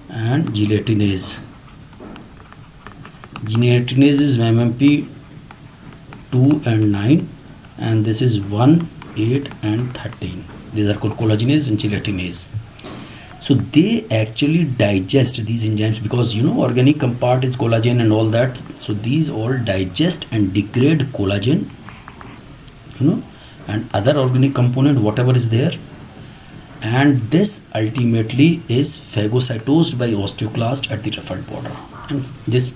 and gelatinase. Gelatinase is MMP 2 and 9, and this is 1, 8 and 13. These are called collagenase and gelatinase. So they actually digest these enzymes, because organic compound is collagen and all that. So these all digest and degrade collagen, and other organic component whatever is there, and this ultimately is phagocytosed by osteoclast at the Ruffled border. And this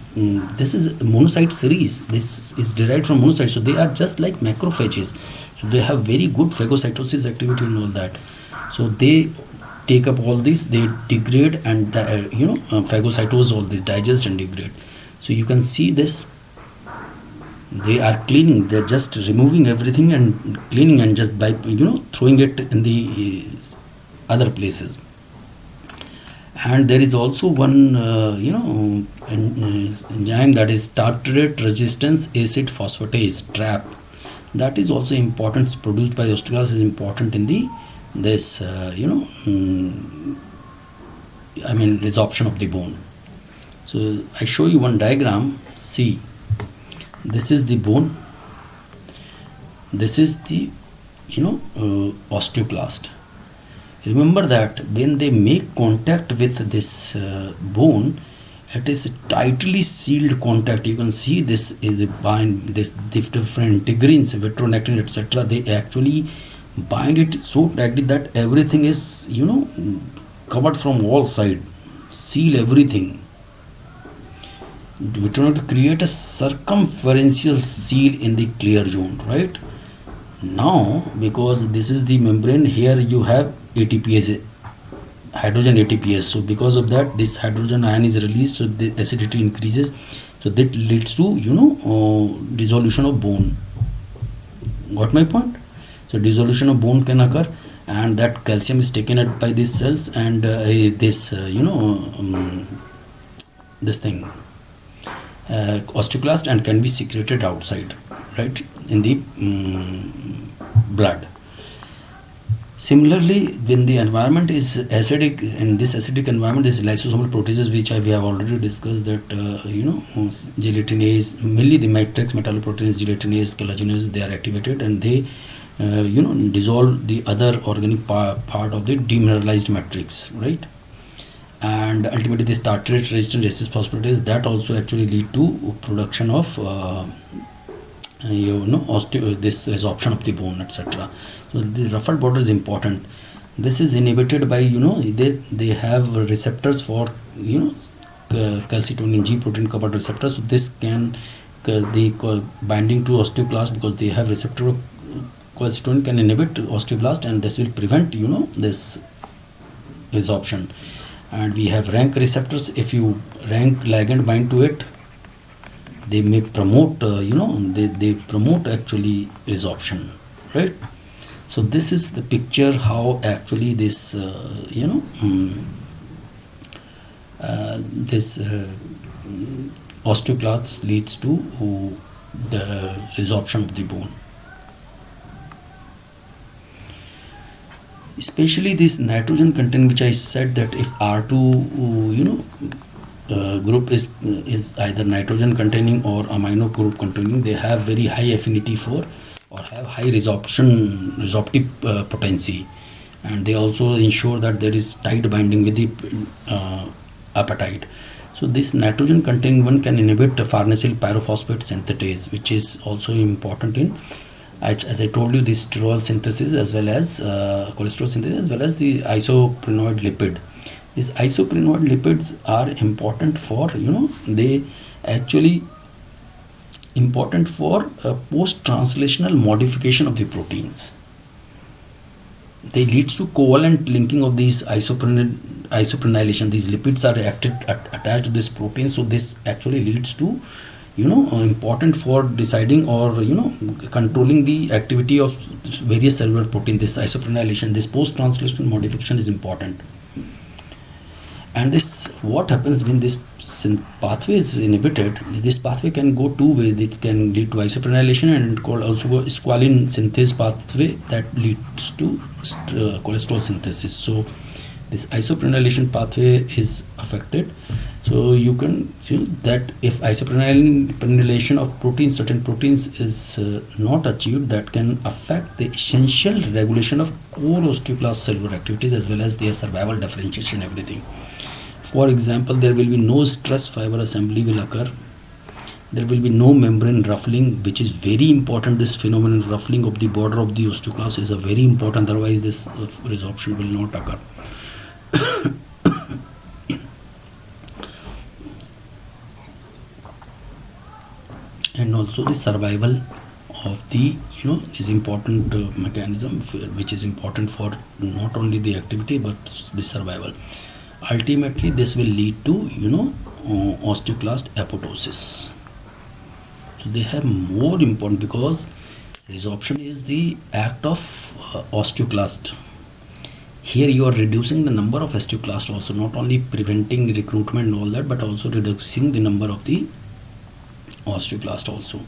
is monocyte series. This is derived from monocytes, so they are just like macrophages. So they have very good phagocytosis activity and all that. So they take up all this, they degrade and phagocytose all this, digest and degrade. So you can see this, they are cleaning, they're just removing everything and cleaning, and just by throwing it in the other places. And there is also one enzyme, that is tartrate resistance acid phosphatase, TRAP. That is also important. It's produced by osteoclast, is important in the resorption of the bone. So I show you one diagram. See, this is the bone, this is the osteoclast. Remember that when they make contact with this bone, it is tightly sealed contact. You can see this is a bind, this different integrins, vitronectin, etc. They actually bind it so tightly that everything is covered from all sides, seal everything. We try to create a circumferential seal in the clear zone, right? Now, because this is the membrane, here you have ATPase, hydrogen ATPase. So because of that, this hydrogen ion is released, so the acidity increases. So that leads to dissolution of bone. Got my point? So dissolution of bone can occur, and that calcium is taken up by these cells, and this thing, osteoclast, and can be secreted outside, right, in the blood. Similarly, when the environment is acidic, in this acidic environment, this lysosomal proteases, which we have already discussed, that gelatinase, mainly the matrix metalloproteinase, gelatinase, collagenase, they are activated, and they dissolve the other organic part of the demineralized matrix, right? And ultimately this tartrate resistant acid phosphatase, that also actually lead to production of this resorption of the bone, etc. So the Ruffled border is important. This is inhibited by they have receptors for calcitonin G protein coupled receptors. So this can the binding to osteoclast, because they have receptor of calcitonin, can inhibit osteoblast, and this will prevent this resorption. And we have rank receptors. If you rank ligand bind to it, they may promote they promote actually resorption, right? So this is the picture how actually this osteoclast leads to the resorption of the bone. Especially this nitrogen content, which I said that if R2 group is either nitrogen containing or amino group containing, they have very high affinity for, or have high resorptive potency, and they also ensure that there is tight binding with the apatite. So this nitrogen containing one can inhibit farnesyl pyrophosphate synthetase, which is also important in, as I told you, the sterol synthesis, as well as cholesterol synthesis, as well as the isoprenoid lipid. These isoprenoid lipids are important for they actually important for post-translational modification of the proteins. they leads to covalent linking of these isoprenylation. These lipids are attached to this protein, so this actually leads to important for deciding or controlling the activity of various cellular protein. This isoprenylation, this post translational modification is important. And this, what happens when this pathway is inhibited, this pathway can go two ways. It can lead to isoprenylation and also squalene synthase pathway that leads to cholesterol synthesis. So this isoprenylation pathway is affected. So you can see that if isoprenylation of proteins, certain proteins is not achieved, that can affect the essential regulation of core osteoclast cellular activities as well as their survival, differentiation, everything. For example, there will be no stress fiber assembly will occur. There will be no membrane ruffling, which is very important. This phenomenon, ruffling of the border of the osteoclast, is a very important. Otherwise, this resorption will not occur. And also the survival of the is important mechanism, which is important for not only the activity but the survival. Ultimately, this will lead to osteoclast apoptosis. So they have more important, because resorption is the act of osteoclast. Here you are reducing the number of osteoclast also, not only preventing recruitment and all that, but also reducing the number of the osteoclast also.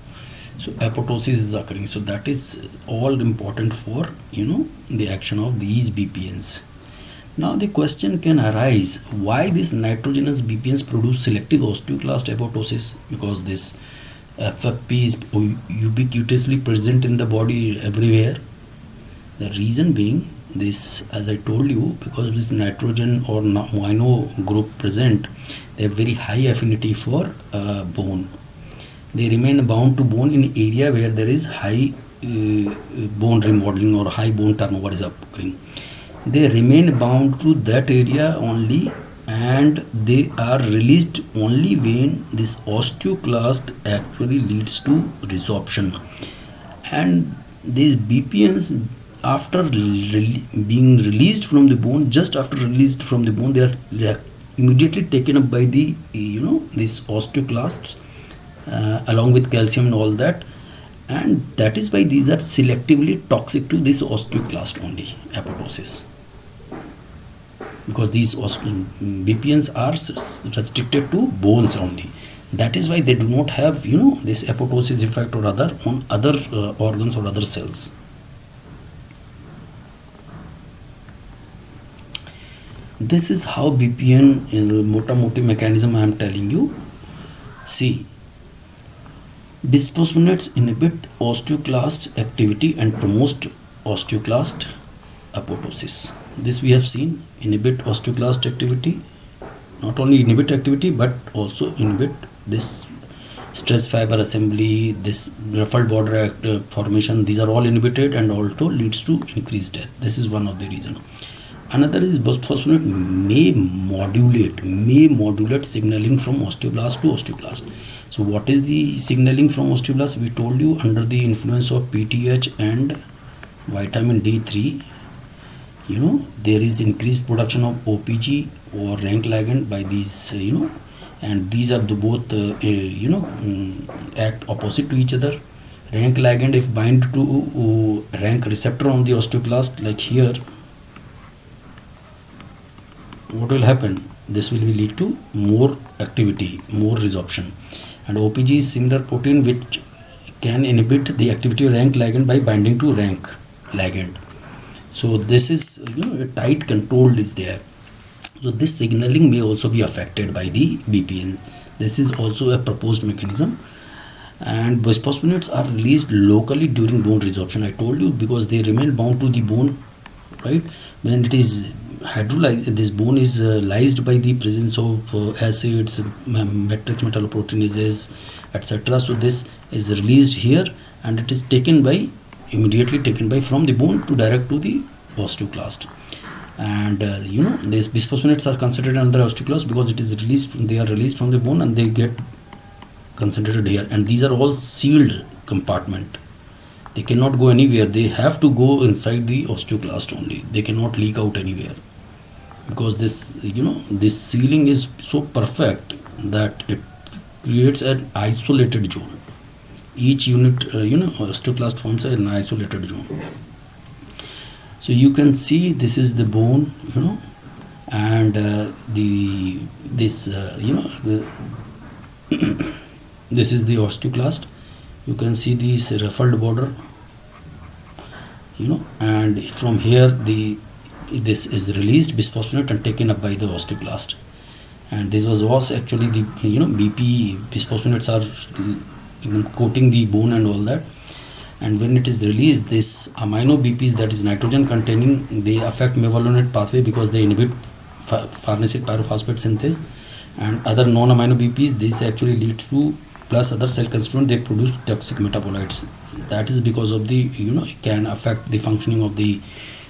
So apoptosis is occurring. So that is all important for the action of these BPNs. Now the question can arise, why these nitrogenous BPNs produce selective osteoclast apoptosis? Because this FFP is ubiquitously present in the body everywhere. The reason being this, as I told you, because this nitrogen or amino group present, they have very high affinity for bone. They remain bound to bone in area where there is high bone remodeling or high bone turnover is occurring. They remain bound to that area only, and they are released only when this osteoclast actually leads to resorption. And these BPNs, after being released from the bone, just after released from the bone, they are immediately taken up by the this osteoclasts along with calcium and all that, and that is why these are selectively toxic to this osteoclast only, apoptosis, because these BPNs are restricted to bones only. That is why they do not have this apoptosis effect or other on other organs or other cells. This is how BPN mota-moti mechanism I am telling you. See, bisphosphonates inhibit osteoclast activity and promote osteoclast apoptosis. This we have seen, inhibit osteoclast activity, not only inhibit activity but also inhibit this stress fiber assembly, this ruffled border formation. These are all inhibited and also leads to increased death. This is one of the reasons. Another is bisphosphonate may modulate signaling from osteoblast to osteoclast. So what is the signaling from osteoblast? We told you, under the influence of PTH and vitamin D3, there is increased production of OPG or rank ligand by these, and these are the both, act opposite to each other. Rank ligand, if bind to rank receptor on the osteoclast, like here, what will happen? This will lead to more activity, more resorption. And OPG is similar protein which can inhibit the activity of rank ligand by binding to rank ligand. So this is a tight control is there. So this signaling may also be affected by the BPNs. This is also a proposed mechanism. And bisphosphonates are released locally during bone resorption. I told you, because they remain bound to the bone, right? When it is hydrolyzed, this bone is lysed by the presence of acids, matrix metalloproteinases, etc. So this is released here, and it is immediately taken by from the bone to direct to the osteoclast. And these bisphosphonates are concentrated under osteoclast because it is they are released from the bone and they get concentrated here. And these are all sealed compartment. They cannot go anywhere. They have to go inside the osteoclast only. They cannot leak out anywhere, because this sealing is so perfect that it creates an isolated zone. Each unit, osteoclast forms an isolated zone. So you can see this is the bone, and this is the osteoclast. You can see this ruffled border, and from here this is released bisphosphonate and taken up by the osteoclast. And this was actually the BP bisphosphonates are coating the bone and all that. And when it is released, this amino BPs, that is nitrogen containing, they affect mevalonate pathway because they inhibit farnesyl pyrophosphate synthase. And other non-amino BPs, this actually leads to, plus other cell constituents, they produce toxic metabolites. That is because of the it can affect the functioning of the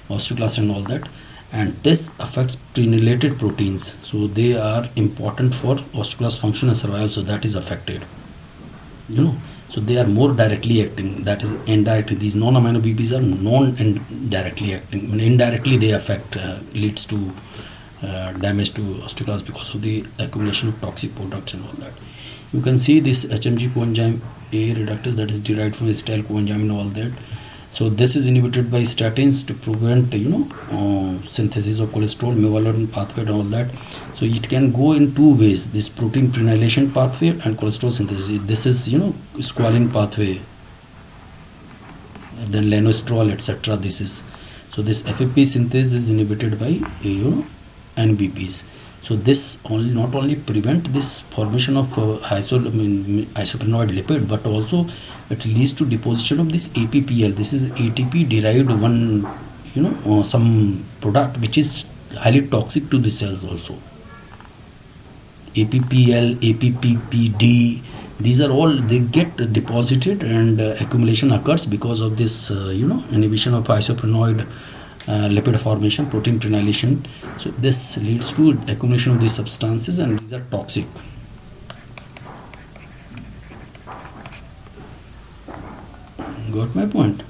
osteoclast and all that. And this affects prenulated proteins, so they are important for osteoclast function and survival. So that is affected, so they are more directly acting, that is indirectly. These non-amino BPs are non-directly acting. Indirectly they affect, leads to damage to osteoclast because of the accumulation of toxic products and all that. You can see this HMG coenzyme A reductase, that is derived from acetyl coenzyme and all that. So this is inhibited by statins to prevent synthesis of cholesterol, mevalonate pathway and all that. So it can go in two ways, this protein prenylation pathway and cholesterol synthesis. This is squalene pathway, then lanosterol, etc. This is, so this FAP synthesis is inhibited by NBPs. So this not only prevent this formation of isoprenoid lipid, but also it leads to deposition of this APPL. This is ATP derived some product which is highly toxic to the cells also. APPL, APPPD, these are all, they get deposited, and accumulation occurs because of this inhibition of isoprenoid lipid formation, protein prenylation. So this leads to accumulation of these substances, and these are toxic. Got my point?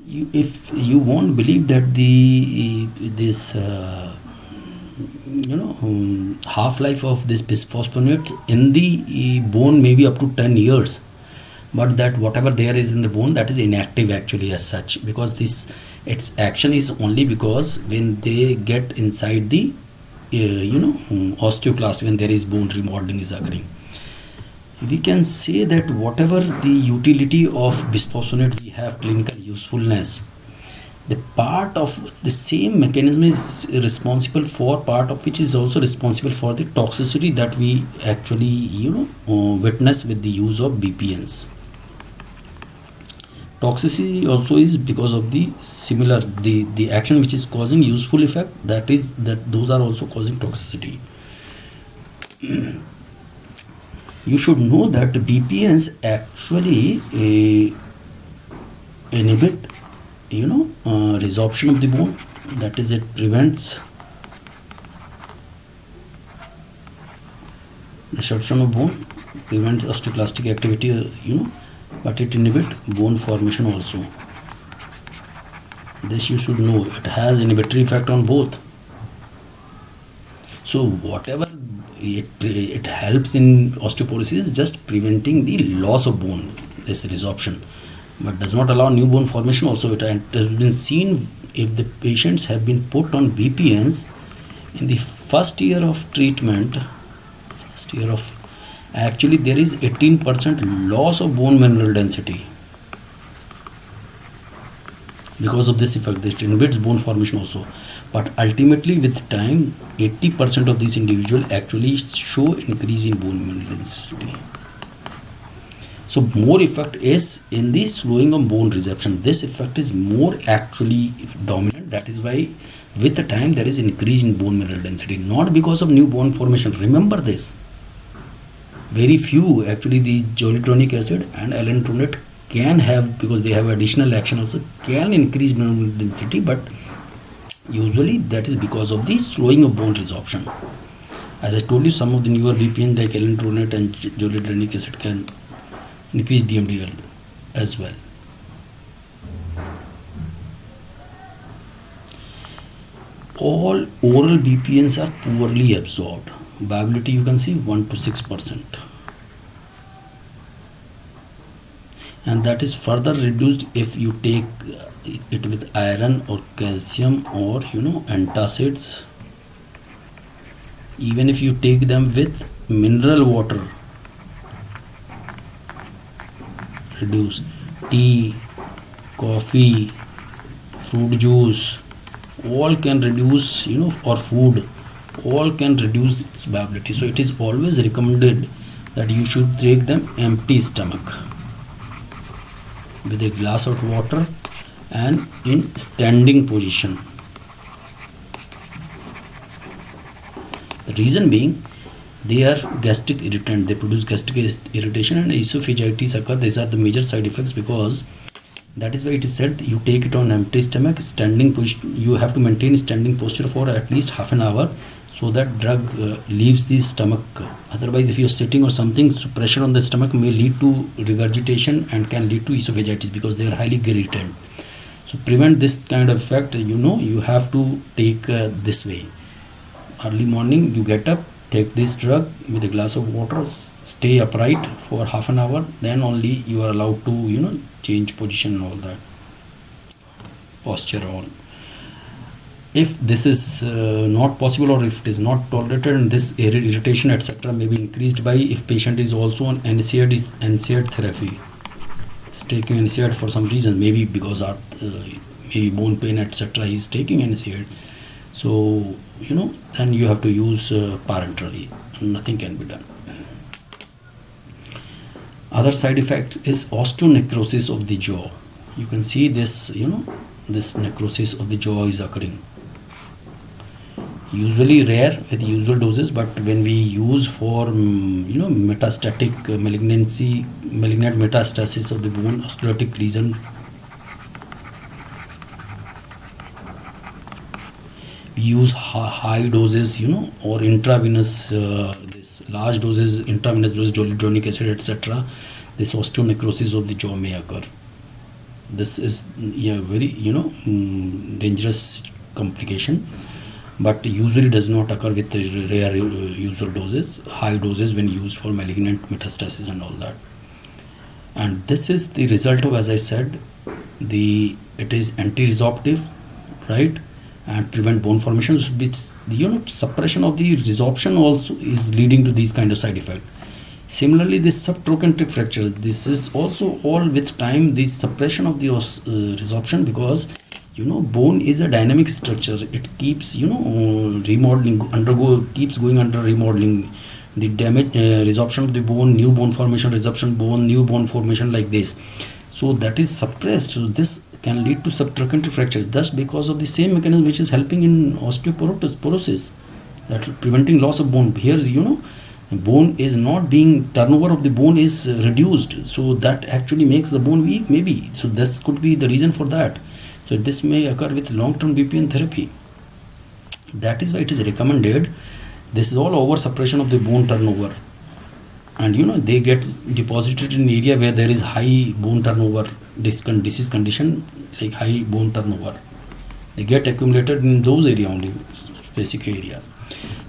If you won't believe that this half-life of this bisphosphonates in the bone may be up to 10 years, but that whatever there is in the bone, that is inactive actually as such, because its action is only because when they get inside the osteoclast, when there is bone remodeling is occurring. We can say that whatever the utility of bisphosphonate we have, clinical usefulness, the part of the same mechanism is responsible for, part of which is also responsible for the toxicity that we actually witness with the use of BPNs. Toxicity also is because of the similar, the action which is causing useful effect, those are also causing toxicity. You should know that BPNs actually inhibit resorption of the bone, that is, it prevents resorption of bone, prevents osteoclastic activity, but it inhibits bone formation also. This you should know, it has inhibitory effect on both. So whatever it helps in osteoporosis, just preventing the loss of bone, this resorption, but does not allow new bone formation also. It has been seen, if the patients have been put on BPNs in the first year of treatment, actually there is 18% loss of bone mineral density because of this effect. This inhibits bone formation also, but ultimately with time 80% of these individuals actually show increase in bone mineral density. So more effect is in the slowing of bone resorption. This effect is more actually dominant. That is why with the time there is increase in bone mineral density, not because of new bone formation. Remember this. Very few actually, the zoledronic acid and alendronate can have, because they have additional action also, can increase mineral density, but usually that is because of the slowing of bone resorption. As I told you, some of the newer BPN like alendronate and zoledronic acid can increase DMDL as well. All oral BPNs are poorly absorbed. Viability you can see 1 to 6%. And that is further reduced if you take it with iron or calcium or antacids. Even if you take them with mineral water, reduce. Tea, coffee, fruit juice, all can reduce, or food, all can reduce its viability. So it is always recommended that you should take them empty stomach with a glass of water and in standing position. The reason being, they are gastric irritant, they produce gastric irritation and esophagitis occur. These are the major side effects, because that is why it is said you take it on empty stomach, standing position. You have to maintain standing posture for at least half an hour so that drug leaves the stomach. Otherwise, if you are sitting or something, so pressure on the stomach may lead to regurgitation and can lead to esophagitis, because they are highly irritant. So prevent this kind of effect, you have to take this way. Early morning you get up, take this drug with a glass of water, stay upright for half an hour, then only you are allowed to change position and all that, posture all. If this is not possible, or if it is not tolerated, and this irritation etc. may be increased by if patient is also on NSAID therapy, is taking NSAID for some reason, maybe because of maybe bone pain etc. he is taking NSAID. So then you have to use parenterally, and nothing can be done. Other side effects is osteonecrosis of the jaw. You can see this, this necrosis of the jaw is occurring. Usually rare with usual doses, but when we use for metastatic malignant metastasis of the bone, osteolytic lesion, we use high doses, or intravenous, this large doses, intravenous doses, zoledronic acid etc. This osteonecrosis of the jaw may occur. This is very dangerous complication, but usually does not occur with rare usual doses. High doses when used for malignant metastasis and all that. And this is the result of, as I said, it is anti-resorptive, right, and prevent bone formation, which suppression of the resorption also is leading to these kind of side effects. Similarly, this subtrochanteric fracture, this is also all with time, the suppression of the resorption, because bone is a dynamic structure. It keeps remodeling, keeps going under remodeling. The damage, resorption of the bone, new bone formation, resorption bone, new bone formation, like this. So that is suppressed. So this can lead to subtrochanteric fracture. Thus, because of the same mechanism which is helping in osteoporosis, that preventing loss of bone. Here, bone is not being, turnover of the bone is reduced. So that actually makes the bone weak, maybe. So this could be the reason for that. So this may occur with long-term BPN therapy. That is why it is recommended. This is all over suppression of the bone turnover. And they get deposited in area where there is high bone turnover, disease condition like high bone turnover. They get accumulated in those areas only, basic areas.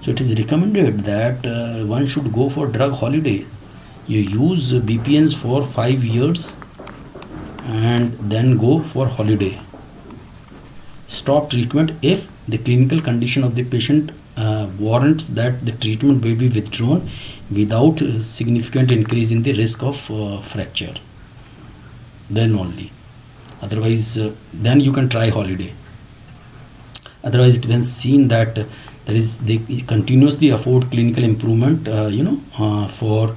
So it is recommended that one should go for drug holiday. You use BPNs for 5 years and then go for holiday. Stop treatment if the clinical condition of the patient warrants that the treatment may be withdrawn without significant increase in the risk of fracture. Then only. Otherwise, then you can try holiday. Otherwise, it when seen that they continuously afford clinical improvement, for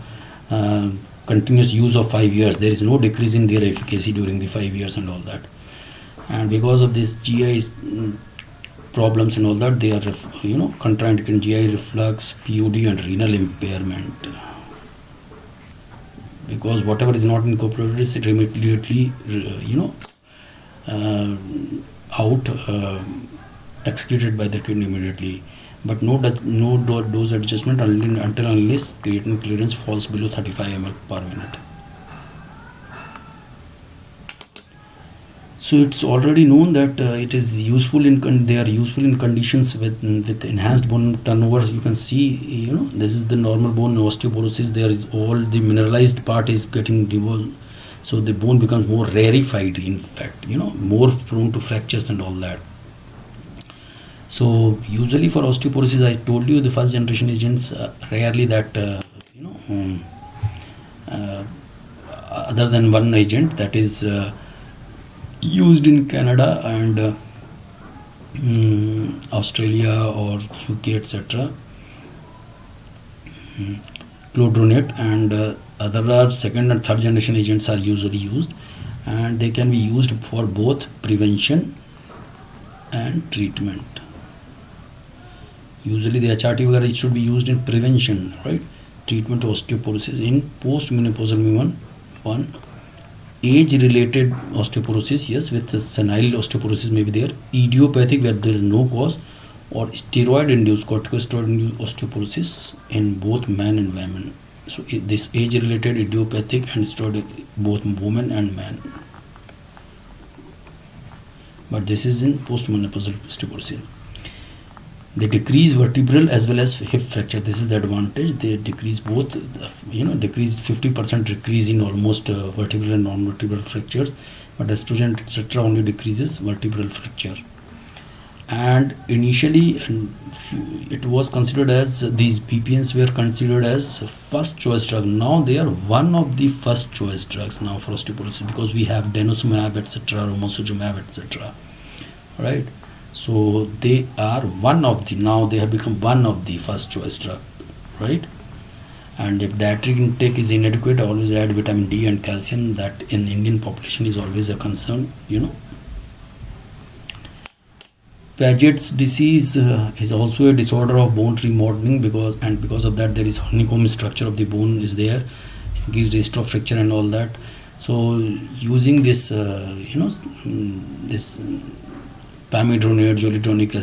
continuous use of 5 years. There is no decrease in their efficacy during the 5 years and all that. And because of this GI problems and all that, they are contraindicated GI reflux, PUD and renal impairment. Because whatever is not incorporated is immediately excreted by the kidney immediately. But no dose adjustment until unless creatinine clearance falls below 35 ml per minute. So it's already known that it is useful they are useful in conditions with enhanced bone turnover. You can see, this is the normal bone osteoporosis. There is all the mineralized part is getting devolved, so the bone becomes more rarefied. In fact, more prone to fractures and all that. So usually for osteoporosis, I told you the first generation agents rarely that other than one agent that is used in Canada and Australia or UK, etc. Clodronate, and other are second and third generation agents are usually used, and they can be used for both prevention and treatment. Usually the HRT वगैरह it should be used in prevention, right? Treatment of osteoporosis in postmenopausal women. One, age-related osteoporosis, yes, with the senile osteoporosis may be there. Idiopathic, where there is no cause, or steroid-induced, corticosteroid-induced osteoporosis in both men and women. So this age-related, idiopathic, and steroid, both women and men. But this is in postmenopausal osteoporosis. They decrease vertebral as well as hip fracture. This is the advantage. They decrease both, decrease 50% decrease in almost vertebral and non-vertebral fractures, but estrogen, etc. only decreases vertebral fracture. And initially it was considered as, these BPNs were considered as first choice drug. Now they are one of the first choice drugs now for osteoporosis, because we have denosumab, etc., romosozumab, etc. right? So they are now they have become one of the first choice drug, right? And if dietary intake is inadequate, always add vitamin D and calcium. That in Indian population is always a concern, Paget's disease is also a disorder of bone remodeling, because of that there is honeycomb structure of the bone is there, increased risk of fracture and all that. So using this, this pamidronate, joritonic,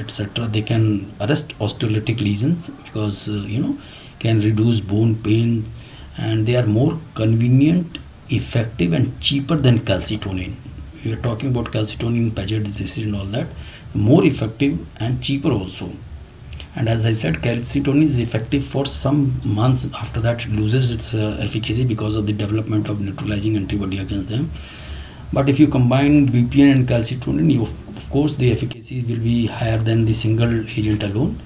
etc., they can arrest osteolytic lesions, because can reduce bone pain, and they are more convenient, effective, and cheaper than calcitonin. We are talking about calcitonin, Paget's disease and all that. More effective and cheaper also. And as I said, calcitonin is effective for some months. After that it loses its efficacy because of the development of neutralizing antibody against them. But if you combine BPN and calcitonin, of course the efficacy will be higher than the single agent alone.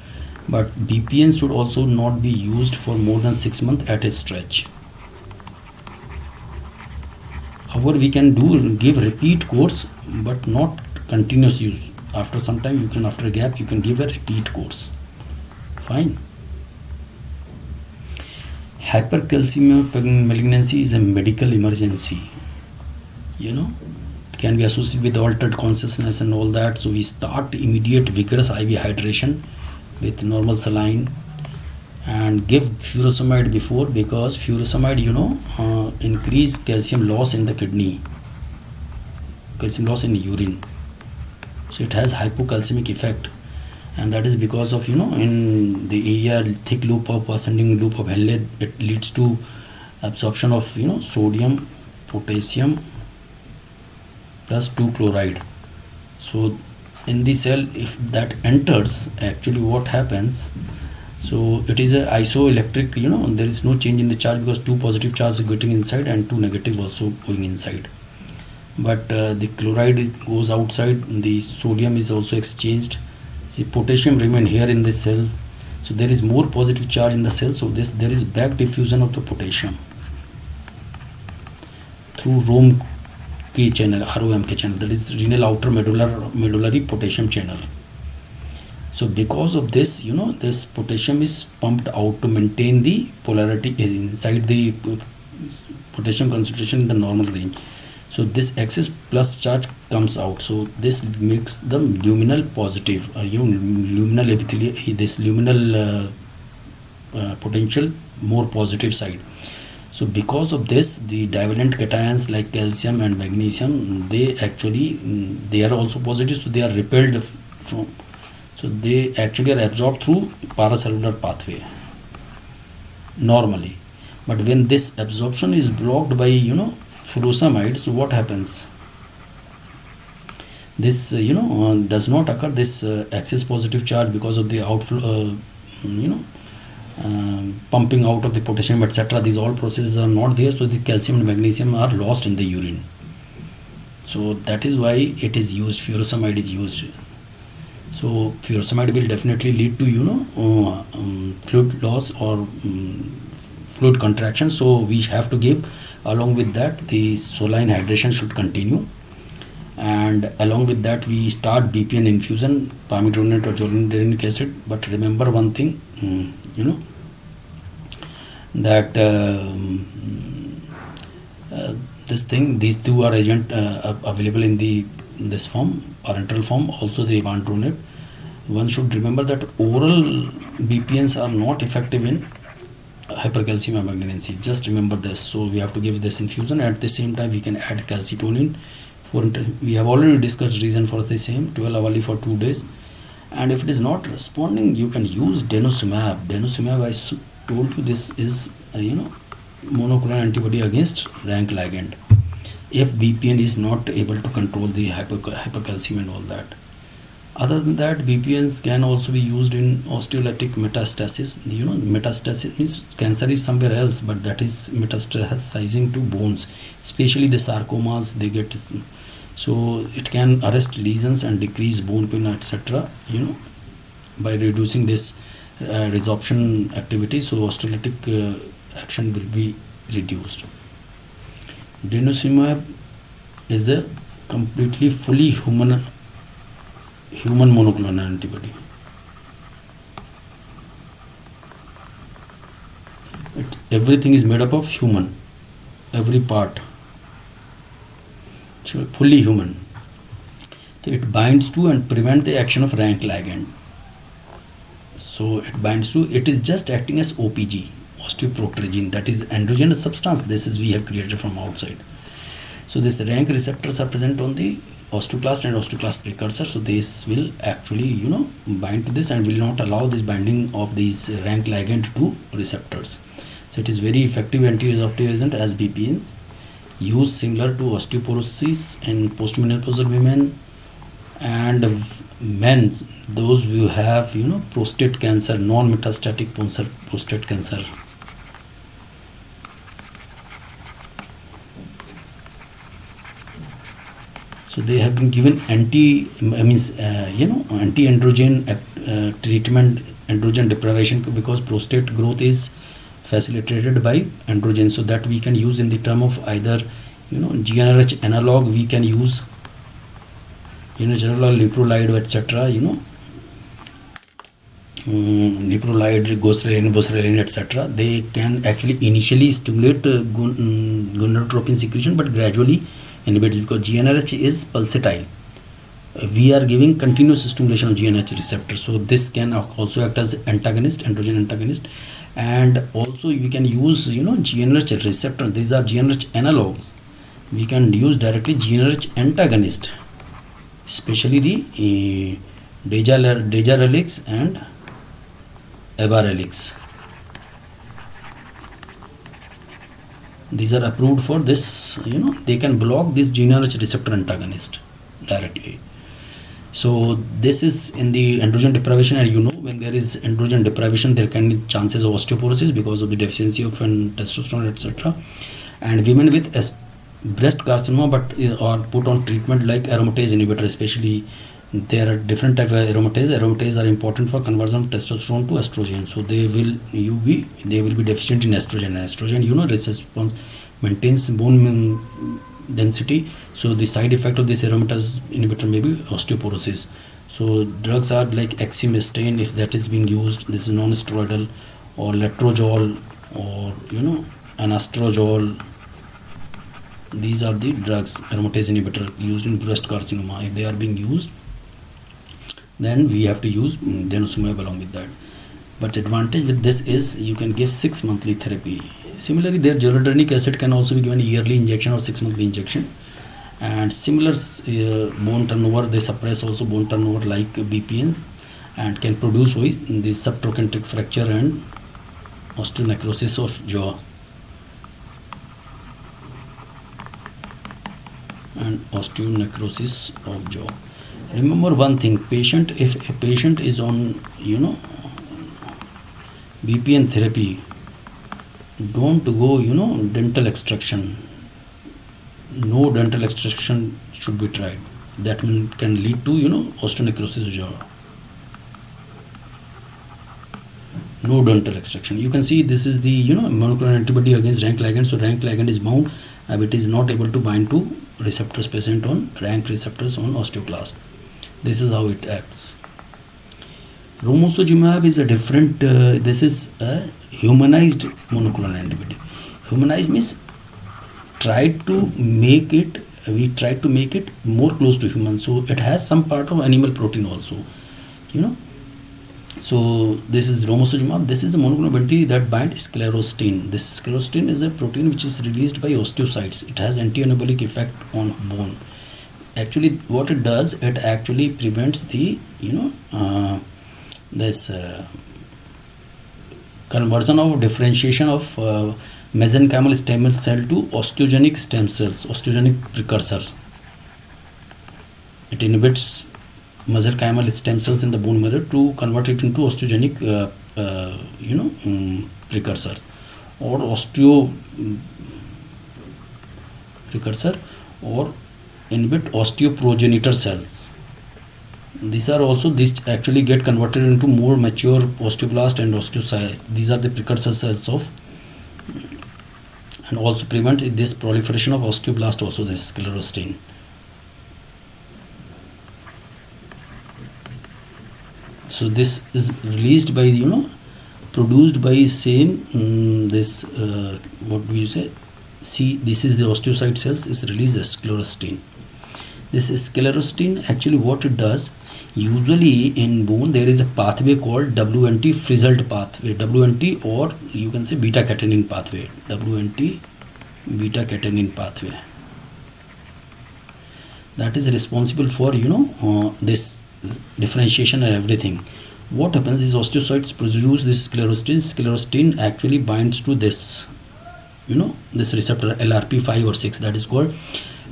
But BPN should also not be used for more than 6 months at a stretch. However, we can give repeat course, but not continuous use. After some time, after a gap, you can give a repeat course. Fine. Hypercalcemia malignancy is a medical emergency. It can be associated with altered consciousness and all that. So we start immediate vigorous IV hydration with normal saline and give furosemide before, because furosemide, increase calcium loss in the kidney, calcium loss in urine. So it has hypocalcemic effect, and that is because of in the area thick loop of ascending loop of Henle, it leads to absorption of sodium, potassium plus 2-chloride. So in the cell, if that enters, actually what happens, so it is a isoelectric, there is no change in the charge, because 2 positive charges are getting inside and 2 negative also going inside. But the chloride goes outside, the sodium is also exchanged. See, potassium remain here in the cells, so there is more positive charge in the cell. So there is back diffusion of the potassium through ROMK channel, that is renal outer medullary potassium channel. So because of this, this potassium is pumped out to maintain the polarity inside the potassium concentration in the normal range. So this excess plus charge comes out. So this makes the luminal positive, luminal epithelial, this luminal potential more positive side. So because of this, the divalent cations like calcium and magnesium, they are also positive, so they are repelled from. So they actually are absorbed through paracellular pathway normally. But when this absorption is blocked by furosemide, so what happens? This does not occur, this excess positive charge, because of the outflow, you know pumping out of the potassium, etc. These all processes are not there, so the calcium and magnesium are lost in the urine. So that is why it is used, furosemide is used. So furosemide will definitely lead to fluid loss or fluid contraction. So we have to give, along with that, the saline hydration should continue, and along with that we start BPN infusion, palmitoylate or zoledronic acid. But remember one thing, that these two are agent available in this form, parenteral form, also the ivantronate. One should remember that oral BPNs are not effective in hypercalcemia malignancy. Just remember this. So we have to give this infusion. At the same time, we can add calcitonin. We have already discussed reason for the same, 12 hourly for 2 days. And if it is not responding, you can use denosumab. Denosumab, I told you, this is monoclonal antibody against rank ligand, if BPN is not able to control the hypercalcemia and all that. Other than that, BPNs can also be used in osteolytic metastasis. Metastasis means cancer is somewhere else, but that is metastasizing to bones, especially the sarcomas they get. So it can arrest lesions and decrease bone pain, etc. By reducing this resorption activity, so osteolytic action will be reduced. Denosumab is a completely fully human monoclonal antibody. Everything is made up of human, every part, so fully human. So it binds to and prevent the action of rank ligand. So it binds to, it is just acting as OPG, osteoproctogene, that is endogenous substance. This is we have created from outside. So this rank receptors are present on the osteoclast and osteoclast precursor. So this will actually bind to this and will not allow this binding of these rank ligand to receptors. So it is very effective anti-resorptive agent as BPNs, used similar to osteoporosis in postmenopausal women and men, those who have prostate cancer, non-metastatic prostate cancer. So they have been given anti-androgen treatment, androgen deprivation, because prostate growth is facilitated by androgen. So that we can use in the term of either GnRH analog, we can use general leprolide, etc. Leprolide, gosrelin, etc. They can actually initially stimulate gonadotropin secretion, but gradually inhibit it, because GnRH is pulsatile. We are giving continuous stimulation of GnRH receptor. So this can also act as antagonist, androgen antagonist. And also we can use GnRH receptor. These are GnRH analogs. We can use directly GnRH antagonist, especially the Dejarelix and Ebarelix. These are approved for this. They can block this GnRH receptor antagonist directly. So this is in the androgen deprivation, and when there is androgen deprivation, there can be chances of osteoporosis because of the deficiency of testosterone, etc. And women with breast carcinoma but are put on treatment like aromatase inhibitor, especially there are different type of aromatase. Aromatase are important for conversion of testosterone to estrogen. So they will be deficient in estrogen. Estrogen, response maintains bone density. So the side effect of this aromatase inhibitor may be osteoporosis. So drugs are like exemestane, if that is being used. This is non-steroidal, or letrozole, or anastrozole. These are the drugs, aromatase inhibitor, used in breast carcinoma. If they are being used, then we have to use denosumab along with that. But advantage with this is you can give 6 monthly therapy. Similarly, their zoledronic acid can also be given yearly injection or 6 monthly injection. And similar bone turnover, they suppress also bone turnover like BPNs, and can produce the subtrochanteric fracture and osteonecrosis of jaw. and osteonecrosis of jaw. Remember one thing, if a patient is on BPN therapy, don't go dental extraction. No dental extraction should be tried. That can lead to osteonecrosis of jaw. No dental extraction. You can see this is the monoclonal antibody against rank ligand. So rank ligand is bound, it is not able to bind to receptors present on rank receptors on osteoclast. This is how it acts. Romosozumab is a different. This is a humanized monoclonal antibody. Humanized means we tried to make it more close to human, so it has some part of animal protein also, So this is romosozumab. This is a monoclonal antibody that binds sclerostin. This sclerostin is a protein which is released by osteocytes. It has anti-anabolic effect on bone. Actually, what it does, it actually prevents the this conversion of differentiation of mesenchymal stem cell to osteogenic stem cells, osteogenic precursor. It inhibits mesenchymal stem cells in the bone marrow to convert it into osteogenic precursors or precursor, or inhibit osteoprogenitor cells. These actually get converted into more mature osteoblast and osteocyte. These are the precursor cells of, and also prevent this proliferation of osteoblast also, this sclerostin. So this is released by produced by same what do you say? See, this is the osteocyte cells is released as sclerostin. This sclerostin, actually what it does, usually in bone there is a pathway called WNT frizzled pathway, WNT, or you can say beta catenin pathway, WNT beta catenin pathway, that is responsible for this differentiation and everything. What happens is osteocytes produce this sclerostin actually binds to this this receptor LRP5 or 6, that is called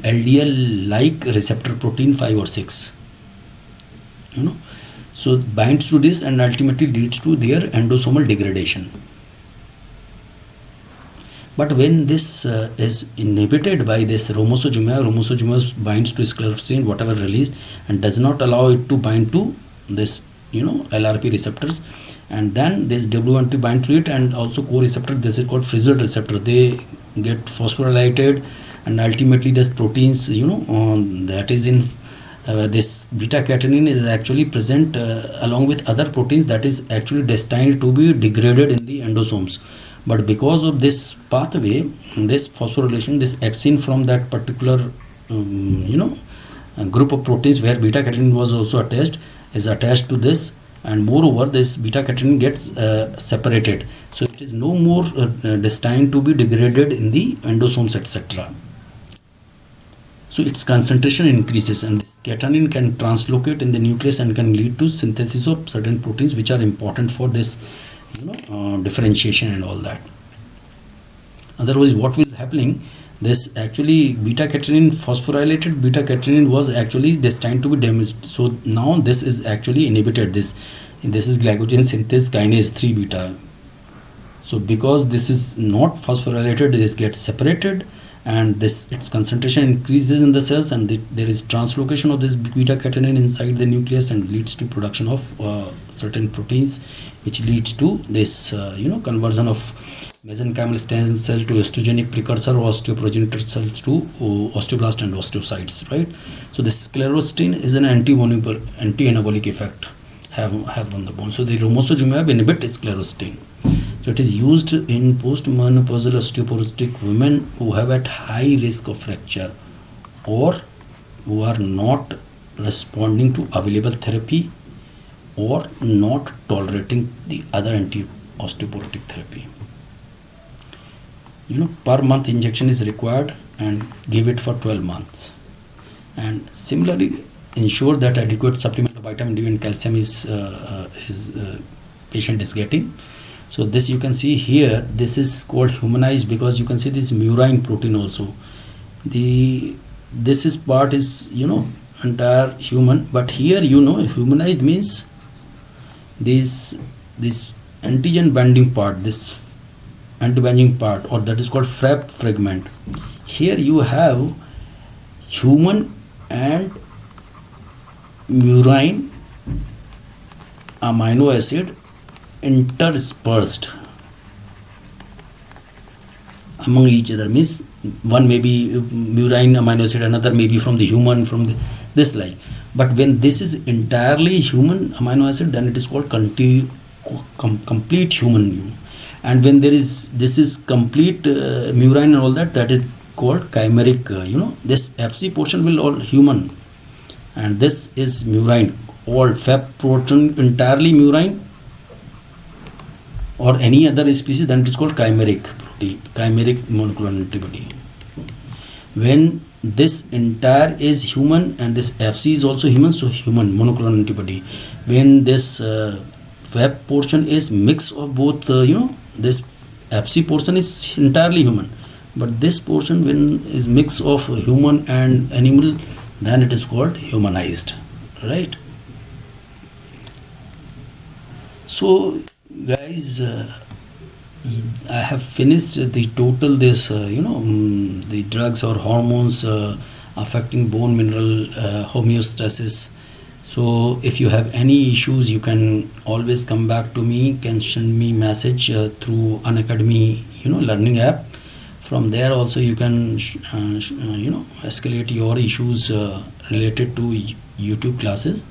LDL like receptor protein 5 or 6, so binds to this and ultimately leads to their endosomal degradation. But when this is inhibited by this romosozumab binds to sclerostin, whatever released, and does not allow it to bind to this LRP receptors, and then this WNT bind to it, and also co-receptor, this is called frizzled receptor, they get phosphorylated, and ultimately this proteins that is in this beta catenin is actually present along with other proteins that is actually destined to be degraded in the endosomes. But because of this pathway, this phosphorylation, this exin from that particular group of proteins where beta catenin was also attached, is attached to this, and moreover this beta catenin gets separated, so it is no more destined to be degraded in the endosomes, etc. So its concentration increases, and this catenin can translocate in the nucleus and can lead to synthesis of certain proteins which are important for this differentiation and all that. Otherwise what will happening, this actually beta catenin, phosphorylated beta catenin was actually destined to be damaged, so now this is actually inhibited. This is glycogen synthase kinase 3 beta. So because this is not phosphorylated, this gets separated, and its concentration increases in the cells, and there is translocation of this beta catenin inside the nucleus and leads to production of certain proteins, which leads to this conversion of mesenchymal stem cell to osteogenic precursor or osteoprogenitor cells to osteoblast and osteocytes, right? So this sclerostin is an anti-anabolic effect have on the bone. So the romosozumab inhibits sclerostin. So it is used in postmenopausal osteoporotic women who have at high risk of fracture or who are not responding to available therapy or not tolerating the other anti-osteoporotic therapy. Per month injection is required, and give it for 12 months. And similarly, ensure that adequate supplement of vitamin D and calcium is patient is getting. So this you can see here, this is called humanized because you can see this murine protein also. The this is part is entire human, but here humanized means this antigen binding part, this anti-binding part, or that is called FRAP fragment. Here you have human and murine amino acid interspersed among each other, means one may be murine amino acid, another may be from the human, this like. But when this is entirely human amino acid, then it is called complete human. And when this is complete murine and all that, that is called chimeric. This FC portion will all human, and this is murine. All FAP protein entirely murine or any other species, then it is called chimeric protein, chimeric monoclonal antibody. When this entire is human and this FC is also human, so human monoclonal antibody. When this FAP portion is mix of both, this FC portion is entirely human, but this portion when is mix of human and animal, then it is called humanized, right? So guys, I have finished the total this the drugs or hormones affecting bone mineral homeostasis. So if you have any issues, you can always come back to me, can send me message through Unacademy learning app. From there also you can escalate your issues related to YouTube classes.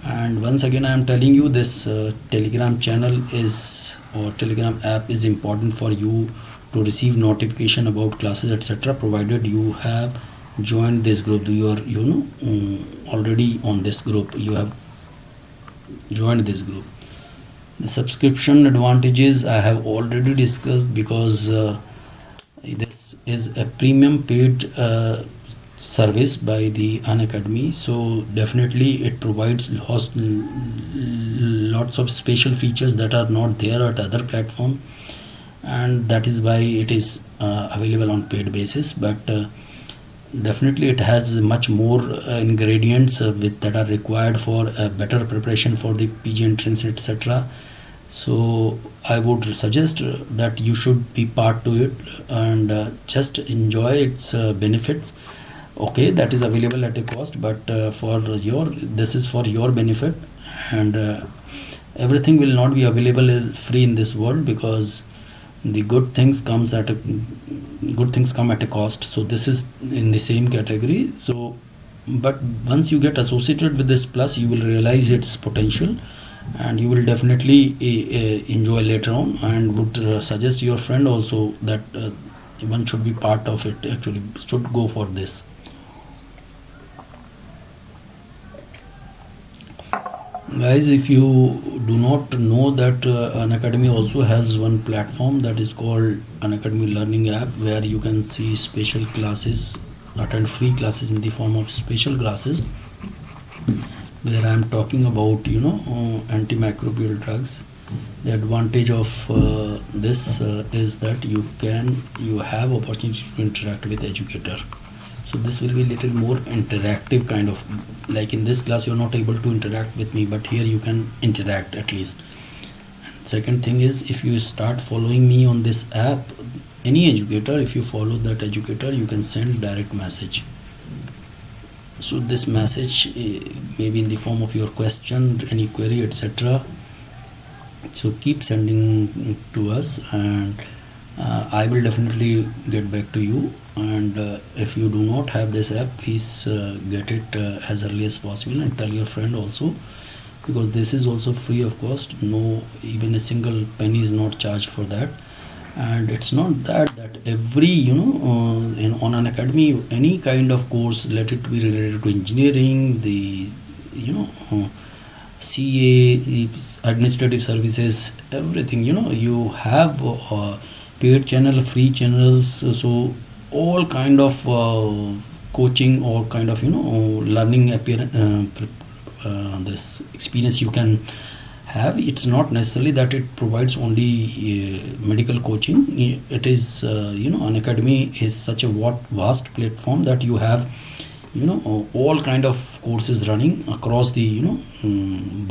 And once again I am telling you, this Telegram channel is, or Telegram app is important for you to receive notification about classes, etc., provided you have joined this group. You are already on this group, you have joined this group. The subscription advantages I have already discussed, because this is a premium paid service by the Unacademy, so definitely it provides lots of special features that are not there at other platform, and that is why it is available on paid basis. But definitely it has much more ingredients that are required for a better preparation for the PG entrance, etc. So I would suggest that you should be part to it and just enjoy its benefits. Okay, that is available at a cost, but this is for your benefit, and everything will not be available free in this world, because the good things come at a cost. So this is in the same category. So but once you get associated with this plus, you will realize its potential, and you will definitely enjoy later on, and would suggest your friend also that one should be part of it, actually should go for this. Guys, if you do not know that Unacademy also has one platform that is called Unacademy Learning App, where you can see special classes, attend free classes in the form of special classes, where I am talking about antimicrobial drugs. The advantage of this is that you have opportunity to interact with educator. So this will be little more interactive kind of, like in this class you're not able to interact with me, but here you can interact at least. And second thing is, if you start following me on this app, any educator, if you follow that educator, you can send direct message. So this message may be in the form of your question, any query, etc. So keep sending to us, and I will definitely get back to you. And if you do not have this app, please get it as early as possible, and tell your friend also, because this is also free of cost. No, even a single penny is not charged for that. And it's not that every on Unacademy, any kind of course, let it be related to engineering, the CA, administrative services, everything, you have paid channel, free channels. So all kind of coaching, or kind of learning this experience you can have. It's not necessarily that it provides only medical coaching. It is Unacademy is such a vast platform that you have all kind of courses running across the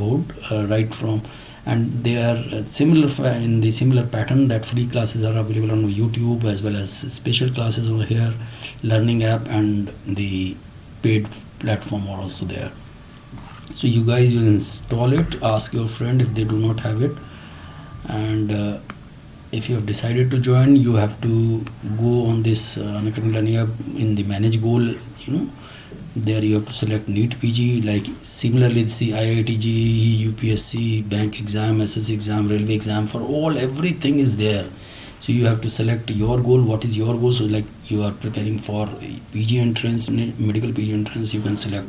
board, right from, and they are similar in the similar pattern that free classes are available on YouTube, as well as special classes over here, learning app, and the paid platform are also there. So you guys will install it, ask your friend if they do not have it, and if you have decided to join, you have to go on this Unacademy Learning app in the manage goal. There you have to select NEET PG, like similarly the IIT JEE, UPSC, bank exam, SSC exam, railway exam, for all everything is there. So you have to select your goal. What is your goal? So like you are preparing for PG entrance, medical PG entrance, you can select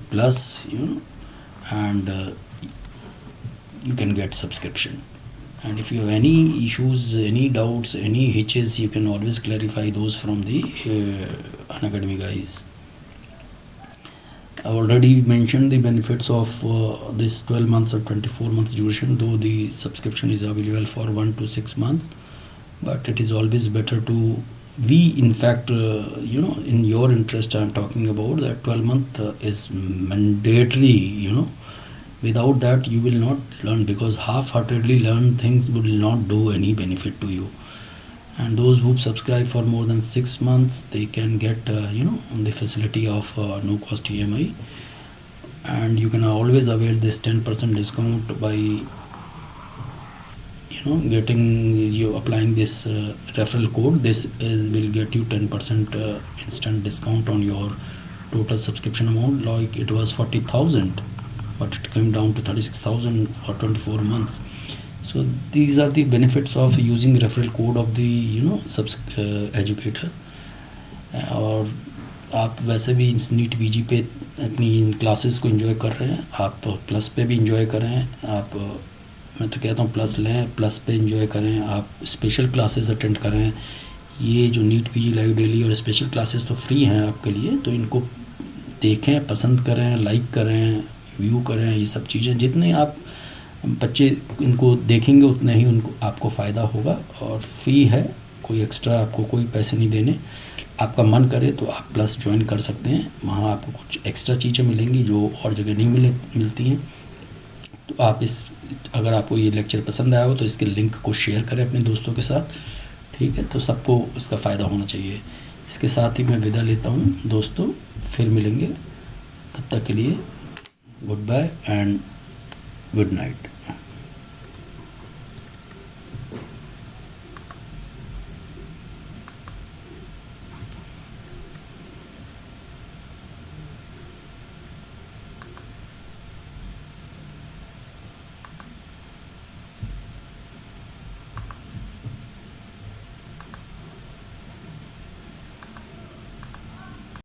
plus and you can get subscription. And if you have any issues, any doubts, any hitches, you can always clarify those from the Unacademy guys. I already mentioned the benefits of this 12 months or 24 months duration, though the subscription is available for 1 to 6 months, but it is always better to, in fact, in your interest, I'm talking about that 12-month is mandatory. Without that you will not learn, because half-heartedly learn things will not do any benefit to you. And those who subscribe for more than 6 months, they can get the facility of no cost EMI, and you can always avail this 10% discount by applying this referral code. This will get you 10% instant discount on your total subscription amount. Like it was 40,000, but it came down to 36,000 for 24 months. So these are the benefits of using referral code of the educator. और आप वैसे भी NEET PG पे अपनी classes को enjoy कर रहे हैं, आप प्लस पे भी एंजॉय कर रहे हैं, आप मैं तो कहता हूँ प्लस लें, प्लस पे एंजॉय करें, आप स्पेशल क्लासेस अटेंड करें. ये जो NEET PG लाइव डेली और स्पेशल क्लासेस तो फ्री हैं आपके लिए, तो इनको देखें, पसंद करें, लाइक करें, व्यू करें. ये सब चीज़ें जितने आप बच्चे इनको देखेंगे उतने ही उनको आपको फ़ायदा होगा. और फ्री है, कोई एक्स्ट्रा आपको कोई पैसे नहीं देने. आपका मन करे तो आप प्लस ज्वाइन कर सकते हैं, वहाँ आपको कुछ एक्स्ट्रा चीज़ें मिलेंगी जो और जगह नहीं मिलती हैं. तो आप अगर आपको ये लेक्चर पसंद आया हो तो इसके लिंक को शेयर करें अपने दोस्तों के साथ, ठीक है. तो सबको इसका फ़ायदा होना चाहिए. इसके साथ ही मैं विदा लेता हूँ दोस्तों, फिर मिलेंगे. तब तक के लिए goodbye and good night.